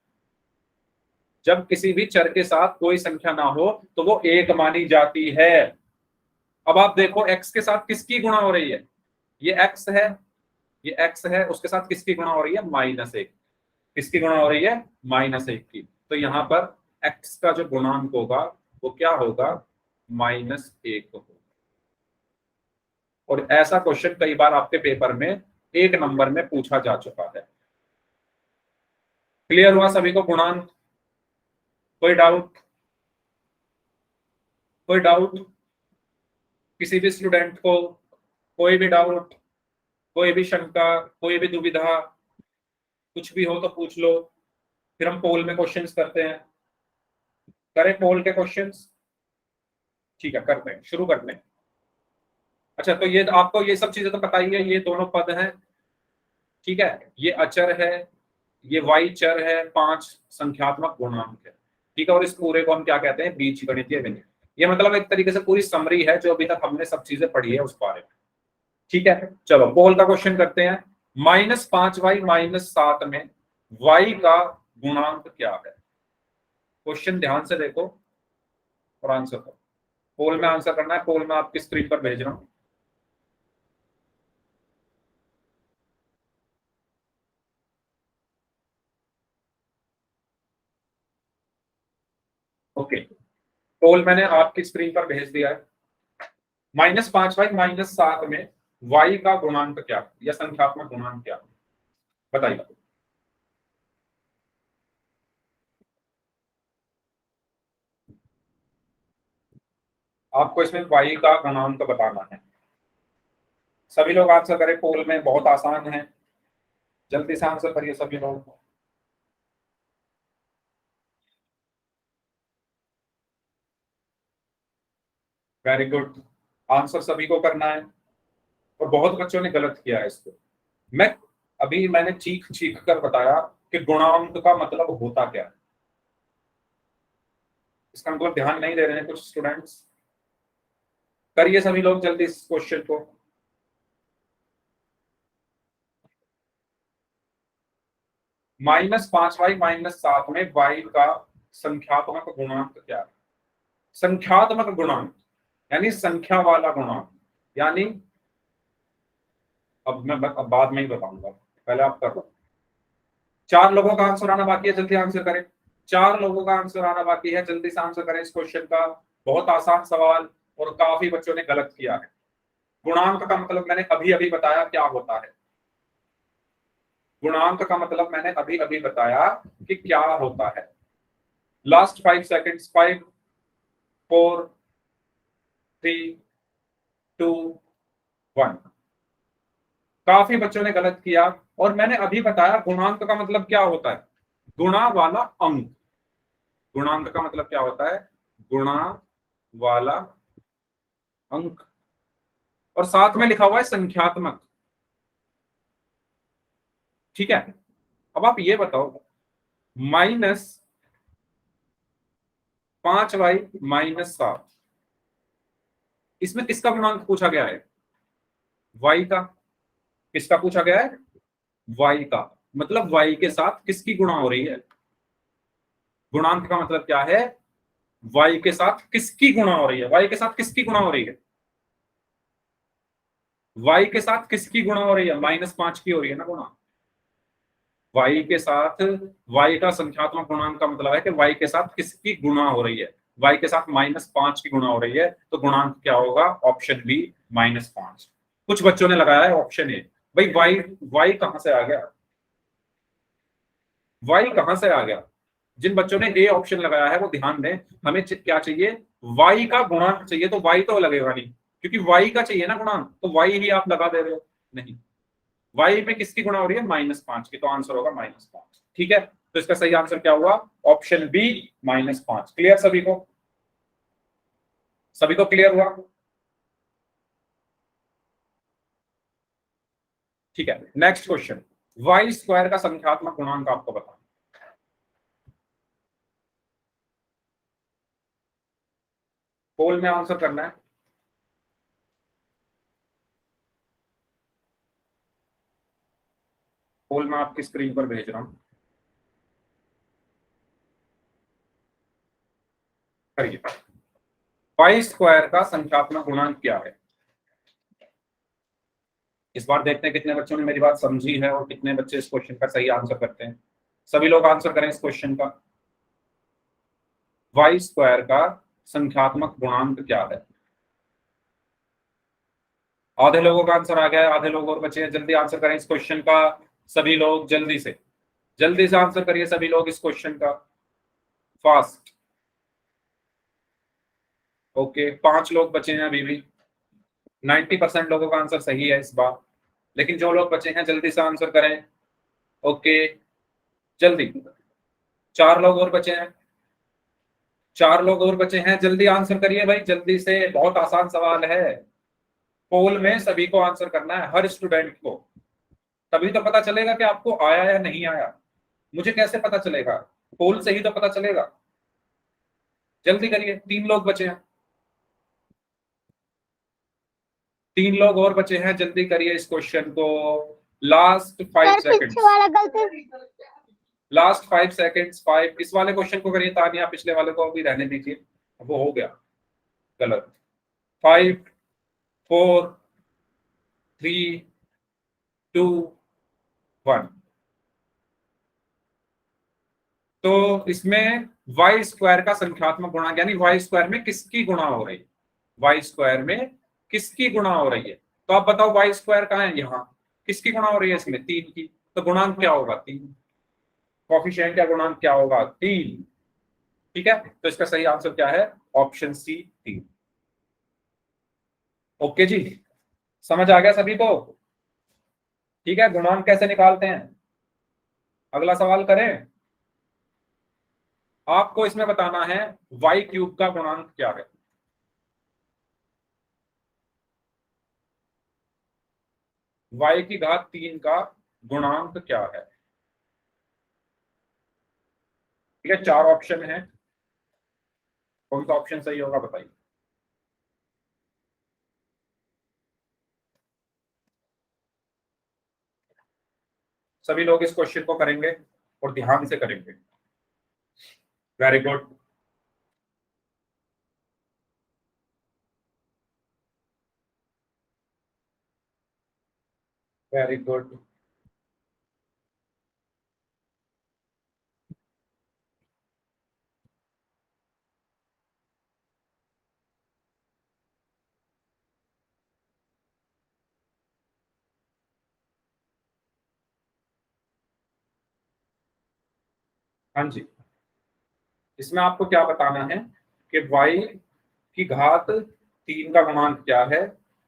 जब किसी भी चर के साथ कोई संख्या ना हो तो वो 1 मानी जाती है। अब आप देखो एक्स के साथ किसकी गुणा हो रही है? ये एक्स है, ये एक्स है, उसके साथ किसकी गुणा हो रही है? -1। किसकी गुणा हो रही है? -1 की। तो यहाँ पर एक्स का जो गुणांक होगा वो क्या होगा? -1 होगा। और ऐसा क्वेश्चन कई बार आपके पेपर में 1 नंबर में पूछा जा चुका है। क्लियर हुआ सभी को गुणांक? कोई डाउट? कोई डाउट किसी भी स्टूडेंट को? कोई भी डाउट, कोई भी शंका, कोई भी दुविधा, कुछ भी हो तो पूछ लो, फिर हम पोल में क्वेश्चंस करते हैं। करें पोल के क्वेश्चंस? ठीक है, करते हैं, शुरू करते हैं। अच्छा, तो ये आपको ये सब चीजें तो पता ही है, ये दोनों पद हैं, ठीक है, ये अचर है, ये y चर है, 5 संख्यात्मक गुणांक है, ठीक है, और इस पूरे को हम क्या कहते हैं, बीजगणितीय विनिमय। ये मतलब एक तरीके से पूरी समरी है जो अभी तक हमने सब चीजें पढ़ी है उस बारे में, ठीक है। चलो पोल का क्वेश्चन करते हैं। -5y -7 में y का गुणांक क्या है? क्वेश्चन ध्यान से देखो और आंसर करो। पोल में आंसर करना है, पोल में आपकी स्क्रीन पर भेज रहा हूं। ओके, पोल मैंने आपकी स्क्रीन पर भेज दिया है। -5y -7 में y का गुणांक क्या है, या संख्यात्मक गुणांक क्या है, बताइए। आपको इसमें y का गुणांक बताना है। सभी लोग आंसर करें, पोल में बहुत आसान है, जल्दी से आंसर करिए सभी लोग। वेरी गुड, आंसर सभी को करना है, और बहुत बच्चों ने गलत किया है इसको। मैं मैंने चीख चीख कर बताया कि गुणांक का मतलब होता क्या है, इसका मतलब ध्यान नहीं दे रहे हैं कुछ स्टूडेंट्स। करिए सभी लोग जल्दी इस क्वेश्चन को। -5y -7 में y का संख्यात्मक गुणांक क्या है? संख्यात्मक गुणांक यानी संख्या वाला गुणांक, यानी अब बाद में ही बताऊंगा, पहले आप कर लो। 4 लोगों का आंसर आना बाकी है, जल्दी आंसर करें। 4 लोगों का आंसर आना बाकी है, जल्दी से आंसर करें इस क्वेश्चन का। बहुत आसान सवाल, और काफी बच्चों ने गलत किया है। गुणांक का मतलब मैंने अभी अभी बताया क्या होता है। गुणांक का मतलब मैंने अभी अभी बताया कि क्या होता है। Last 5 seconds, 5 4 3 2 1। काफी बच्चों ने गलत किया, और मैंने अभी बताया गुणांक का मतलब क्या होता है, गुणा वाला अंक। गुणांक का मतलब क्या होता है, गुणा वाला अंक, और साथ में लिखा हुआ है संख्यात्मक, ठीक है। अब आप ये बताओ, -5y -7, इसमें किसका गुणांक पूछा गया है? y का। किसका पूछा गया है? y का। मतलब y के साथ किसकी गुणा हो रही है? गुणांक का मतलब क्या है, y के साथ किसकी गुणा हो रही है, y के साथ किसकी गुणा हो रही है, y के साथ किसकी गुणा हो रही है, -5 की हो रही है ना गुणा। y के साथ y का संख्यात्मक गुणांक का मतलब है कि y के साथ किसकी गुणा हो रही है, y के साथ -5 की गुणा हो रही है, तो गुणांक क्या होगा, ऑप्शन बी -5। कुछ बच्चों ने लगाया है ऑप्शन ए। भाई y कहां से आ गया, y कहां से आ गया? जिन बच्चों ने ए ऑप्शन लगाया है वो ध्यान दें, हमें क्या चाहिए, y का गुणांक चाहिए, तो y तो लगेगा नहीं, क्योंकि y का चाहिए ना गुणांक, तो y ही आप लगा दे रहे हो। नहीं, y में किसकी गुणा हो रही है, -5 की, तो आंसर होगा -5, ठीक है। तो इसका सही आंसर क्या हुआ, ऑप्शन बी -5। क्लियर सभी को? सभी को क्लियर हुआ? ठीक है, नेक्स्ट क्वेश्चन। वाई स्क्वायर का संख्यात्मक गुणांक आपको बताओ। पोल में आंसर करना है। पोल में आपकी स्क्रीन पर भेज रहा हूं, करिए। वाई स्क्वायर का संख्यात्मक गुणांक क्या है? इस बार देखते हैं कितने बच्चों ने मेरी बात समझी है और कितने बच्चे इस क्वेश्चन का सही आंसर करते हैं। सभी लोग आंसर करें इस क्वेश्चन का। वाई स्क्वायर का संख्यात्मक गुणांक क्या है? आधे लोगों का आंसर आ गया है, आधे लोग और बचे हैं, जल्दी आंसर करें इस क्वेश्चन का। सभी लोग जल्दी से आंसर करिए सभी लोग इस क्वेश्चन का, फास्ट। ओके, 5 लोग बचे हैं अभी भी। 90% लोगों का आंसर सही है इस बार, लेकिन जो लोग बचे हैं जल्दी से आंसर करें। ओके, जल्दी। 4 लोग और बचे हैं, 4 लोग और बचे हैं, जल्दी आंसर करिए भाई, जल्दी से, बहुत आसान सवाल है। पोल में सभी को आंसर करना है, हर स्टूडेंट को, तभी तो पता चलेगा कि आपको आया या नहीं आया। मुझे कैसे पता चलेगा? पोल से ही तो पता चलेगा। जल्दी करिए, 3 लोग बचे हैं, 3 लोग और बचे हैं, जल्दी करिए इस क्वेश्चन को। लास्ट 5 सेकंड, वाला गलती। Last 5 seconds. 5, इस वाले क्वेश्चन को करिए तानिया, पिछले वाले को भी रहने दीजिए, वो हो गया गलत। 5 4 3 2 1। तो इसमें वाई स्क्वायर का संख्यात्मक गुणा, यानी वाई स्क्वायर में किसकी गुणा हो रही है, वाई स्क्वायर में किसकी गुणा हो रही है। तो आप बताओ वाई स्क्वायर कहाँ है, यहाँ किसकी गुणा हो रही है, इसमें 3 की, तो गुणांक क्या होगा 3, कॉफिशिएंट का गुणांक क्या होगा 3। ठीक है, तो इसका सही आंसर क्या है, ऑप्शन सी 3। ओके जी, समझ आ गया सभी को? ठीक है, गुणांक कैसे निकालते हैं, अगला सवाल करें। आपको इसमें बताना है वाई क्यूब का गुणांक क्या है। वाई की घात 3 का गुणांक क्या है। ठीक है, 4 ऑप्शन है, कौन सा ऑप्शन सही होगा बताइए। सभी लोग इस क्वेश्चन को करेंगे और ध्यान से करेंगे। Very good. Very good. हाँ जी, इसमें आपको क्या बताना है कि y की घात 3 का गुणांक क्या है।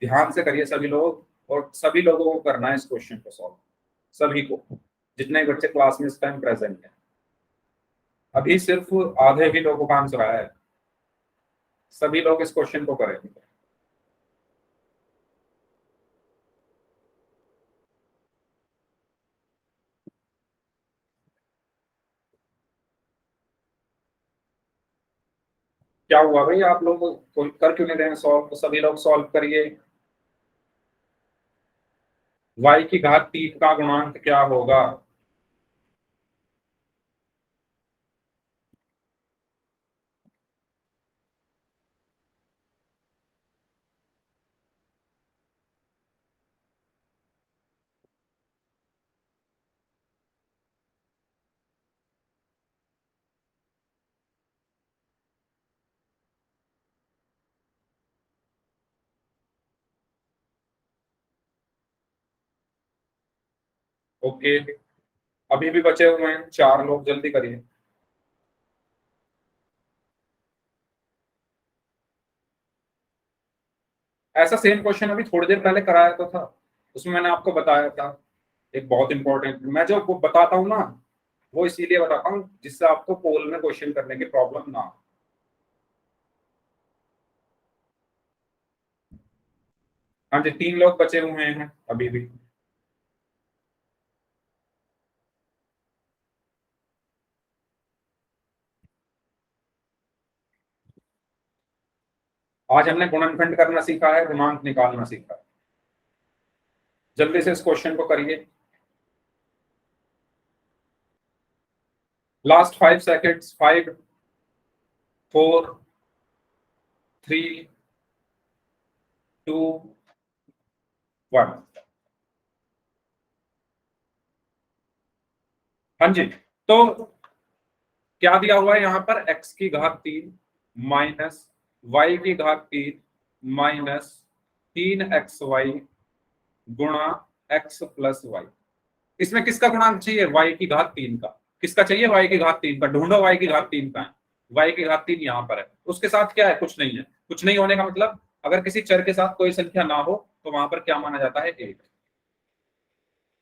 ध्यान से करिए सभी लोग, और सभी लोगों को करना है इस क्वेश्चन को सॉल्व, सभी को, जितने बच्चे क्लास में इस टाइम प्रेजेंट हैं। अभी सिर्फ आधे ही लोगों का आंसर आया है, सभी लोग इस क्वेश्चन को करेंगे। क्या हुआ भाई, आप लोग कोई कर क्यों नहीं रहे हैं सॉल्व? तो सभी लोग सॉल्व करिए। y की घात 3 का गुणांक क्या होगा। ओके, अभी भी बचे हुए हैं 4 लोग, जल्दी करिए। ऐसा सेम क्वेश्चन अभी थोड़ी देर पहले कराया तो था, उसमें मैंने आपको बताया था एक बहुत इंपॉर्टेंट, मैं जो वो बताता हूँ ना, वो इसीलिए बताता हूँ जिससे आपको पोल में क्वेश्चन करने की प्रॉब्लम ना हो। हाँ जी, 3 लोग बचे हुए हैं अभी भी। आज हमने गुणनखंड करना सीखा है, गुणांक निकालना सीखा है। जल्दी से इस क्वेश्चन को करिए, लास्ट 5 सेकेंड्स। 5 4 3 2 1। हाँ जी, तो क्या दिया हुआ है यहाँ पर, x की घात 3 माइनस y की घात 3 माइनस 3xy गुणा x प्लस वाई। इसमें किसका गुणांक चाहिए, y की घात 3 का। किसका चाहिए, y की घात 3 का। ढूंढो y की घात 3 का है, y की घात 3 यहाँ पर है, उसके साथ क्या है, कुछ नहीं है। कुछ नहीं होने का मतलब, अगर किसी चर के साथ कोई संख्या ना हो तो वहां पर क्या माना जाता है, 1।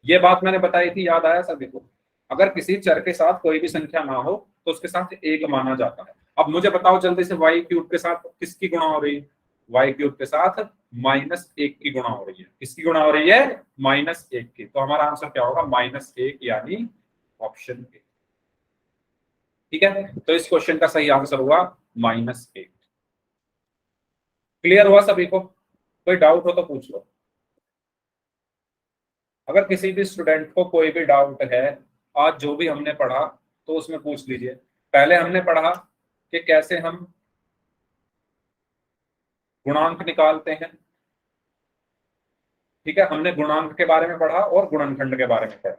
ये बात मैंने बताई थी, याद आया सभी को। अगर किसी चर के साथ कोई भी संख्या ना हो तो उसके साथ 1 माना जाता है। अब मुझे बताओ जल्दी से, वाई क्यूब के साथ किसकी गुणा हो रही है, वाई क्यूब के साथ -1 की गुणा हो रही है। किसकी गुणा हो रही है? -1 की। तो हमारा आंसर क्या होगा? -1 यानी ऑप्शन ए। ठीक है, तो इस क्वेश्चन का सही आंसर हुआ -1। क्लियर हुआ सभी को? कोई डाउट हो तो पूछ लो। अगर किसी भी स्टूडेंट को कोई भी डाउट है आज जो भी हमने पढ़ा तो उसमें पूछ लीजिए। पहले हमने पढ़ा कि कैसे हम गुणांक निकालते हैं। ठीक है, हमने गुणांक के बारे में पढ़ा और गुणनखंड के बारे में पढ़ा।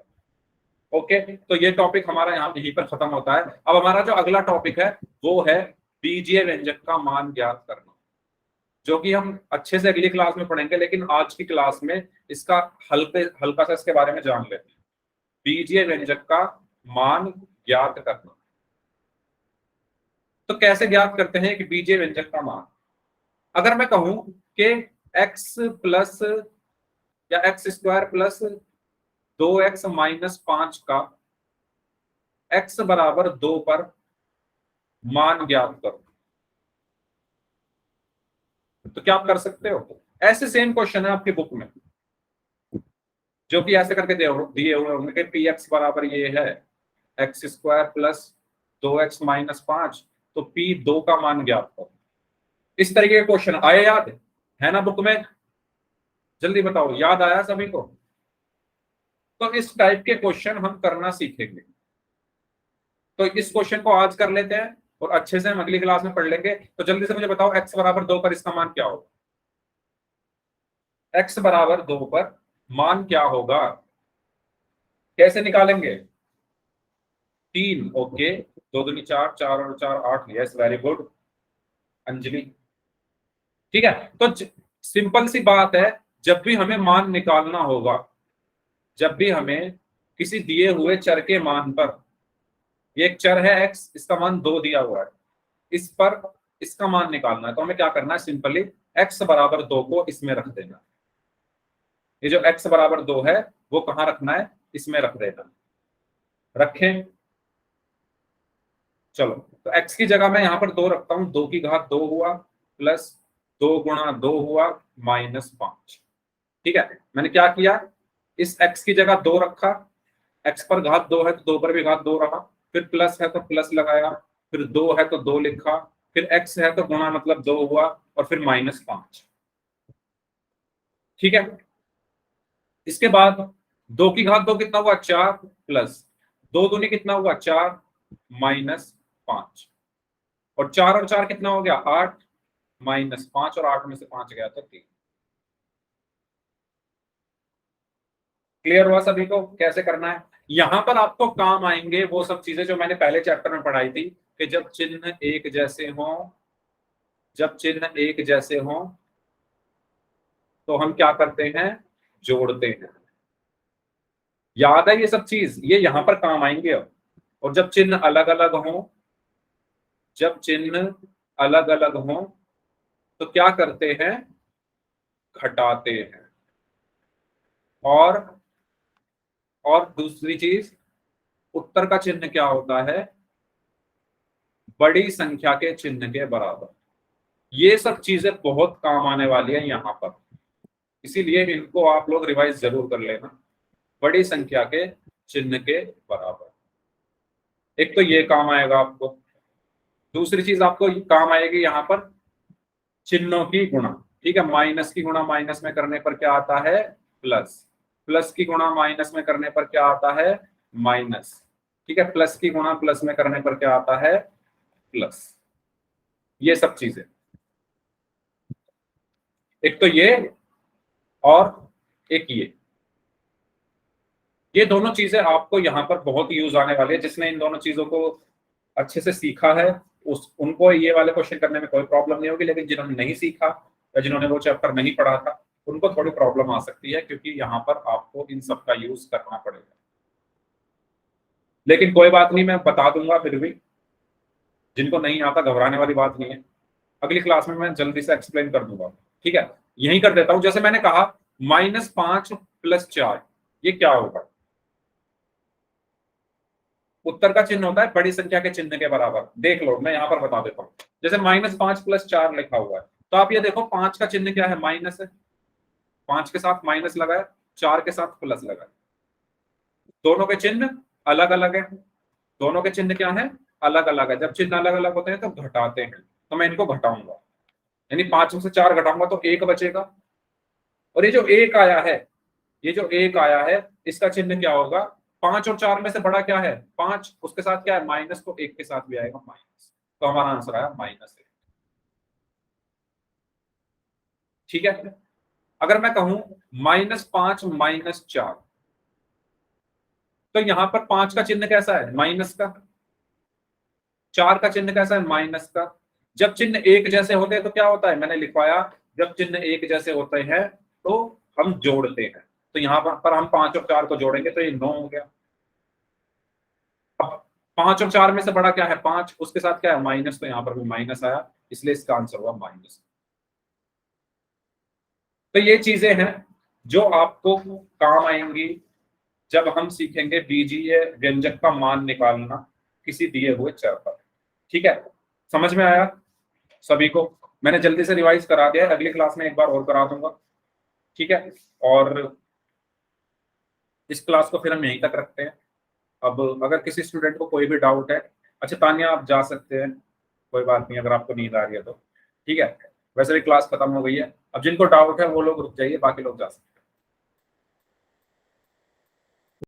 ओके, तो ये टॉपिक हमारा यहाँ यहीं पर खत्म होता है। अब हमारा जो अगला टॉपिक है वो है बीजीय व्यंजक का मान ज्ञात करना, जो कि हम अच्छे से अगली क्लास में पढ़ेंगे, लेकिन आज की क्लास में इसका हल्का सा इसके बारे में जान लेते हैं। बीजीय व्यंजक का मान ज्ञात करना। तो कैसे ज्ञात करते हैं कि बीजीय व्यंजक का मान? अगर मैं कहूं कि x प्लस या x² प्लस 2x माइनस 5 का x बराबर 2 पर मान ज्ञात करो, तो क्या आप कर सकते हो? ऐसे सेम क्वेश्चन है आपकी बुक में, जो कि ऐसे करके दिए हुए होंगे कि पी एक्स बराबर ये है x² प्लस 2x माइनस 5, तो p2 का मान ज्ञात करो। इस तरीके के क्वेश्चन आए याद है ना बुक में? जल्दी बताओ, याद आया सभी को? तो इस टाइप के क्वेश्चन हम करना सीखेंगे। तो इस क्वेश्चन को आज कर लेते हैं और अच्छे से हम अगली क्लास में पढ़ लेंगे। तो जल्दी से मुझे बताओ, x बराबर 2 पर इसका मान क्या होगा? x बराबर 2 पर मान क्या होगा? कैसे निकालेंगे? 3। ओके, 2 दूनी 4, 4 और 4 8। Yes, very good Anjali. ठीक है, तो सिंपल सी बात है, जब भी हमें मान निकालना होगा, जब भी हमें किसी दिए हुए चर के मान पर, ये एक चर है x, इसका मान 2 दिया हुआ है, इस पर इसका मान निकालना है, तो हमें क्या करना है? सिंपली x बराबर 2 को इसमें रख देना। ये जो x बराबर 2 है वो कहां रखना है? इसमें रख देना। रखें, चलो। तो x की जगह मैं यहां पर 2 रखता हूं। 2 की घात 2 हुआ प्लस 2 गुणा 2 हुआ -5। ठीक है, मैंने क्या किया? इस x की जगह 2 रखा, x पर घात 2 है तो 2 पर भी घात 2 रहा, फिर प्लस है तो प्लस लगाया, फिर 2 है तो 2 लिखा, फिर x है तो गुणा मतलब 2 हुआ, और फिर -5। ठीक है, इसके बाद 2 की घात 2 कितना हुआ? 4 प्लस 2 दूनी कितना हुआ? 4 -5, और 4 और 4 कितना हो गया? 8, -5 और 8 में से 5 गया तो 3। क्लियर हुआ सभी को कैसे करना है? यहां पर आपको काम आएंगे वो सब चीजें जो मैंने पहले चैप्टर में पढ़ाई थी, कि जब चिन्ह एक जैसे हों, जब चिन्ह एक जैसे हों तो हम क्या करते हैं? जोड़ते हैं। याद है ये सब चीज? ये यहां पर काम आएंगे अब। और जब चिन्ह अलग अलग हों, जब चिन्ह अलग अलग हों तो क्या करते हैं? घटाते हैं। और दूसरी चीज, उत्तर का चिन्ह क्या होता है? बड़ी संख्या के चिन्ह के बराबर। ये सब चीजें बहुत काम आने वाली है यहाँ पर, इसीलिए इनको आप लोग रिवाइज जरूर कर लेना। बड़ी संख्या के चिन्ह के बराबर, एक तो ये काम आएगा आपको। दूसरी चीज आपको काम आएगी यहाँ पर चिन्हों की गुणा। ठीक है, माइनस की गुणा माइनस में करने पर क्या आता है? प्लस। प्लस की गुणा माइनस में करने पर क्या आता है? माइनस। ठीक है, प्लस की गुणा प्लस में करने पर क्या आता है? प्लस। ये सब चीजें, एक तो ये और एक ये दोनों चीजें आपको यहाँ पर बहुत यूज आने वाली है। जिसने इन दोनों चीजों को अच्छे से सीखा है उनको ये वाले क्वेश्चन करने में कोई प्रॉब्लम नहीं होगी, लेकिन जिन्होंने नहीं सीखा या जिन्होंने वो चैप्टर नहीं पढ़ा था उनको थोड़ी प्रॉब्लम आ सकती है, क्योंकि यहाँ पर आपको इन सब का यूज करना पड़ेगा। लेकिन कोई बात नहीं, मैं बता दूंगा फिर भी। जिनको नहीं आता घबराने वाली बात नहीं है, अगली क्लास में मैं जल्दी से एक्सप्लेन कर दूंगा। ठीक है, यही कर देता हूं। जैसे मैंने कहा -5 + 4, ये क्या होगा? उत्तर का चिन्ह होता है बड़ी संख्या के चिन्ह के बराबर। देख लो, मैं यहां पर बता देता हूं। जैसे -5 + 4 लिखा हुआ है, तो आप ये देखो 5 का चिन्ह क्या है, माइनस है, 5 के साथ माइनस लगा है, 4 के साथ प्लस लगा है, दोनों के चिन्ह अलग अलग है, दोनों के चिन्ह क्या है, अलग अलग है। जब चिन्ह अलग अलग होते हैं तो घटाते हैं, तो मैं इनको घटाऊंगा, यानी 5 में से 4 घटाऊंगा तो 1 बचेगा। और ये जो 1 आया है, ये जो 1 आया है, इसका चिन्ह क्या होगा, 5 और 4 में से बड़ा क्या है, 5, उसके साथ क्या है माइनस, तो 1 के साथ भी आएगा माइनस, तो हमारा आंसर आया -1। ठीक है। अगर मैं कहूं -5 -4, तो यहां पर 5 का चिन्ह कैसा है, माइनस का, 4 का चिन्ह कैसा है, माइनस का। जब चिन्ह एक जैसे होते हैं तो क्या होता है, मैंने लिखवाया, जब चिन्ह एक जैसे होते हैं तो हम जोड़ते हैं। तो यहाँ पर हम 5 और 4 को जोड़ेंगे तो ये 9 हो गया। अब 5 और 4 में से बड़ा क्या है, 5, उसके साथ क्या है माइनस, तो यहाँ पर भी माइनस आया, इसलिए इसका आंसर हुआ माइनस। तो ये चीजें हैं जो आपको काम आएंगी जब हम सीखेंगे बीजीय व्यंजक का मान निकालना किसी दिए हुए चर पर। ठीक है, समझ में आया सभी को? मैंने जल्दी से रिवाइज करा दिया है, अगली क्लास में एक बार और करा दूंगा। ठीक है, और इस क्लास को फिर हम यहीं तक रखते हैं। अब अगर किसी स्टूडेंट को कोई भी डाउट है, अच्छा तानिया आप जा सकते हैं, कोई बात नहीं, अगर आपको नींद आ रही है तो। ठीक है, वैसे भी क्लास खत्म हो गई है, अब जिनको डाउट है वो लोग रुक जाइए, बाकी लोग जा सकते हैं।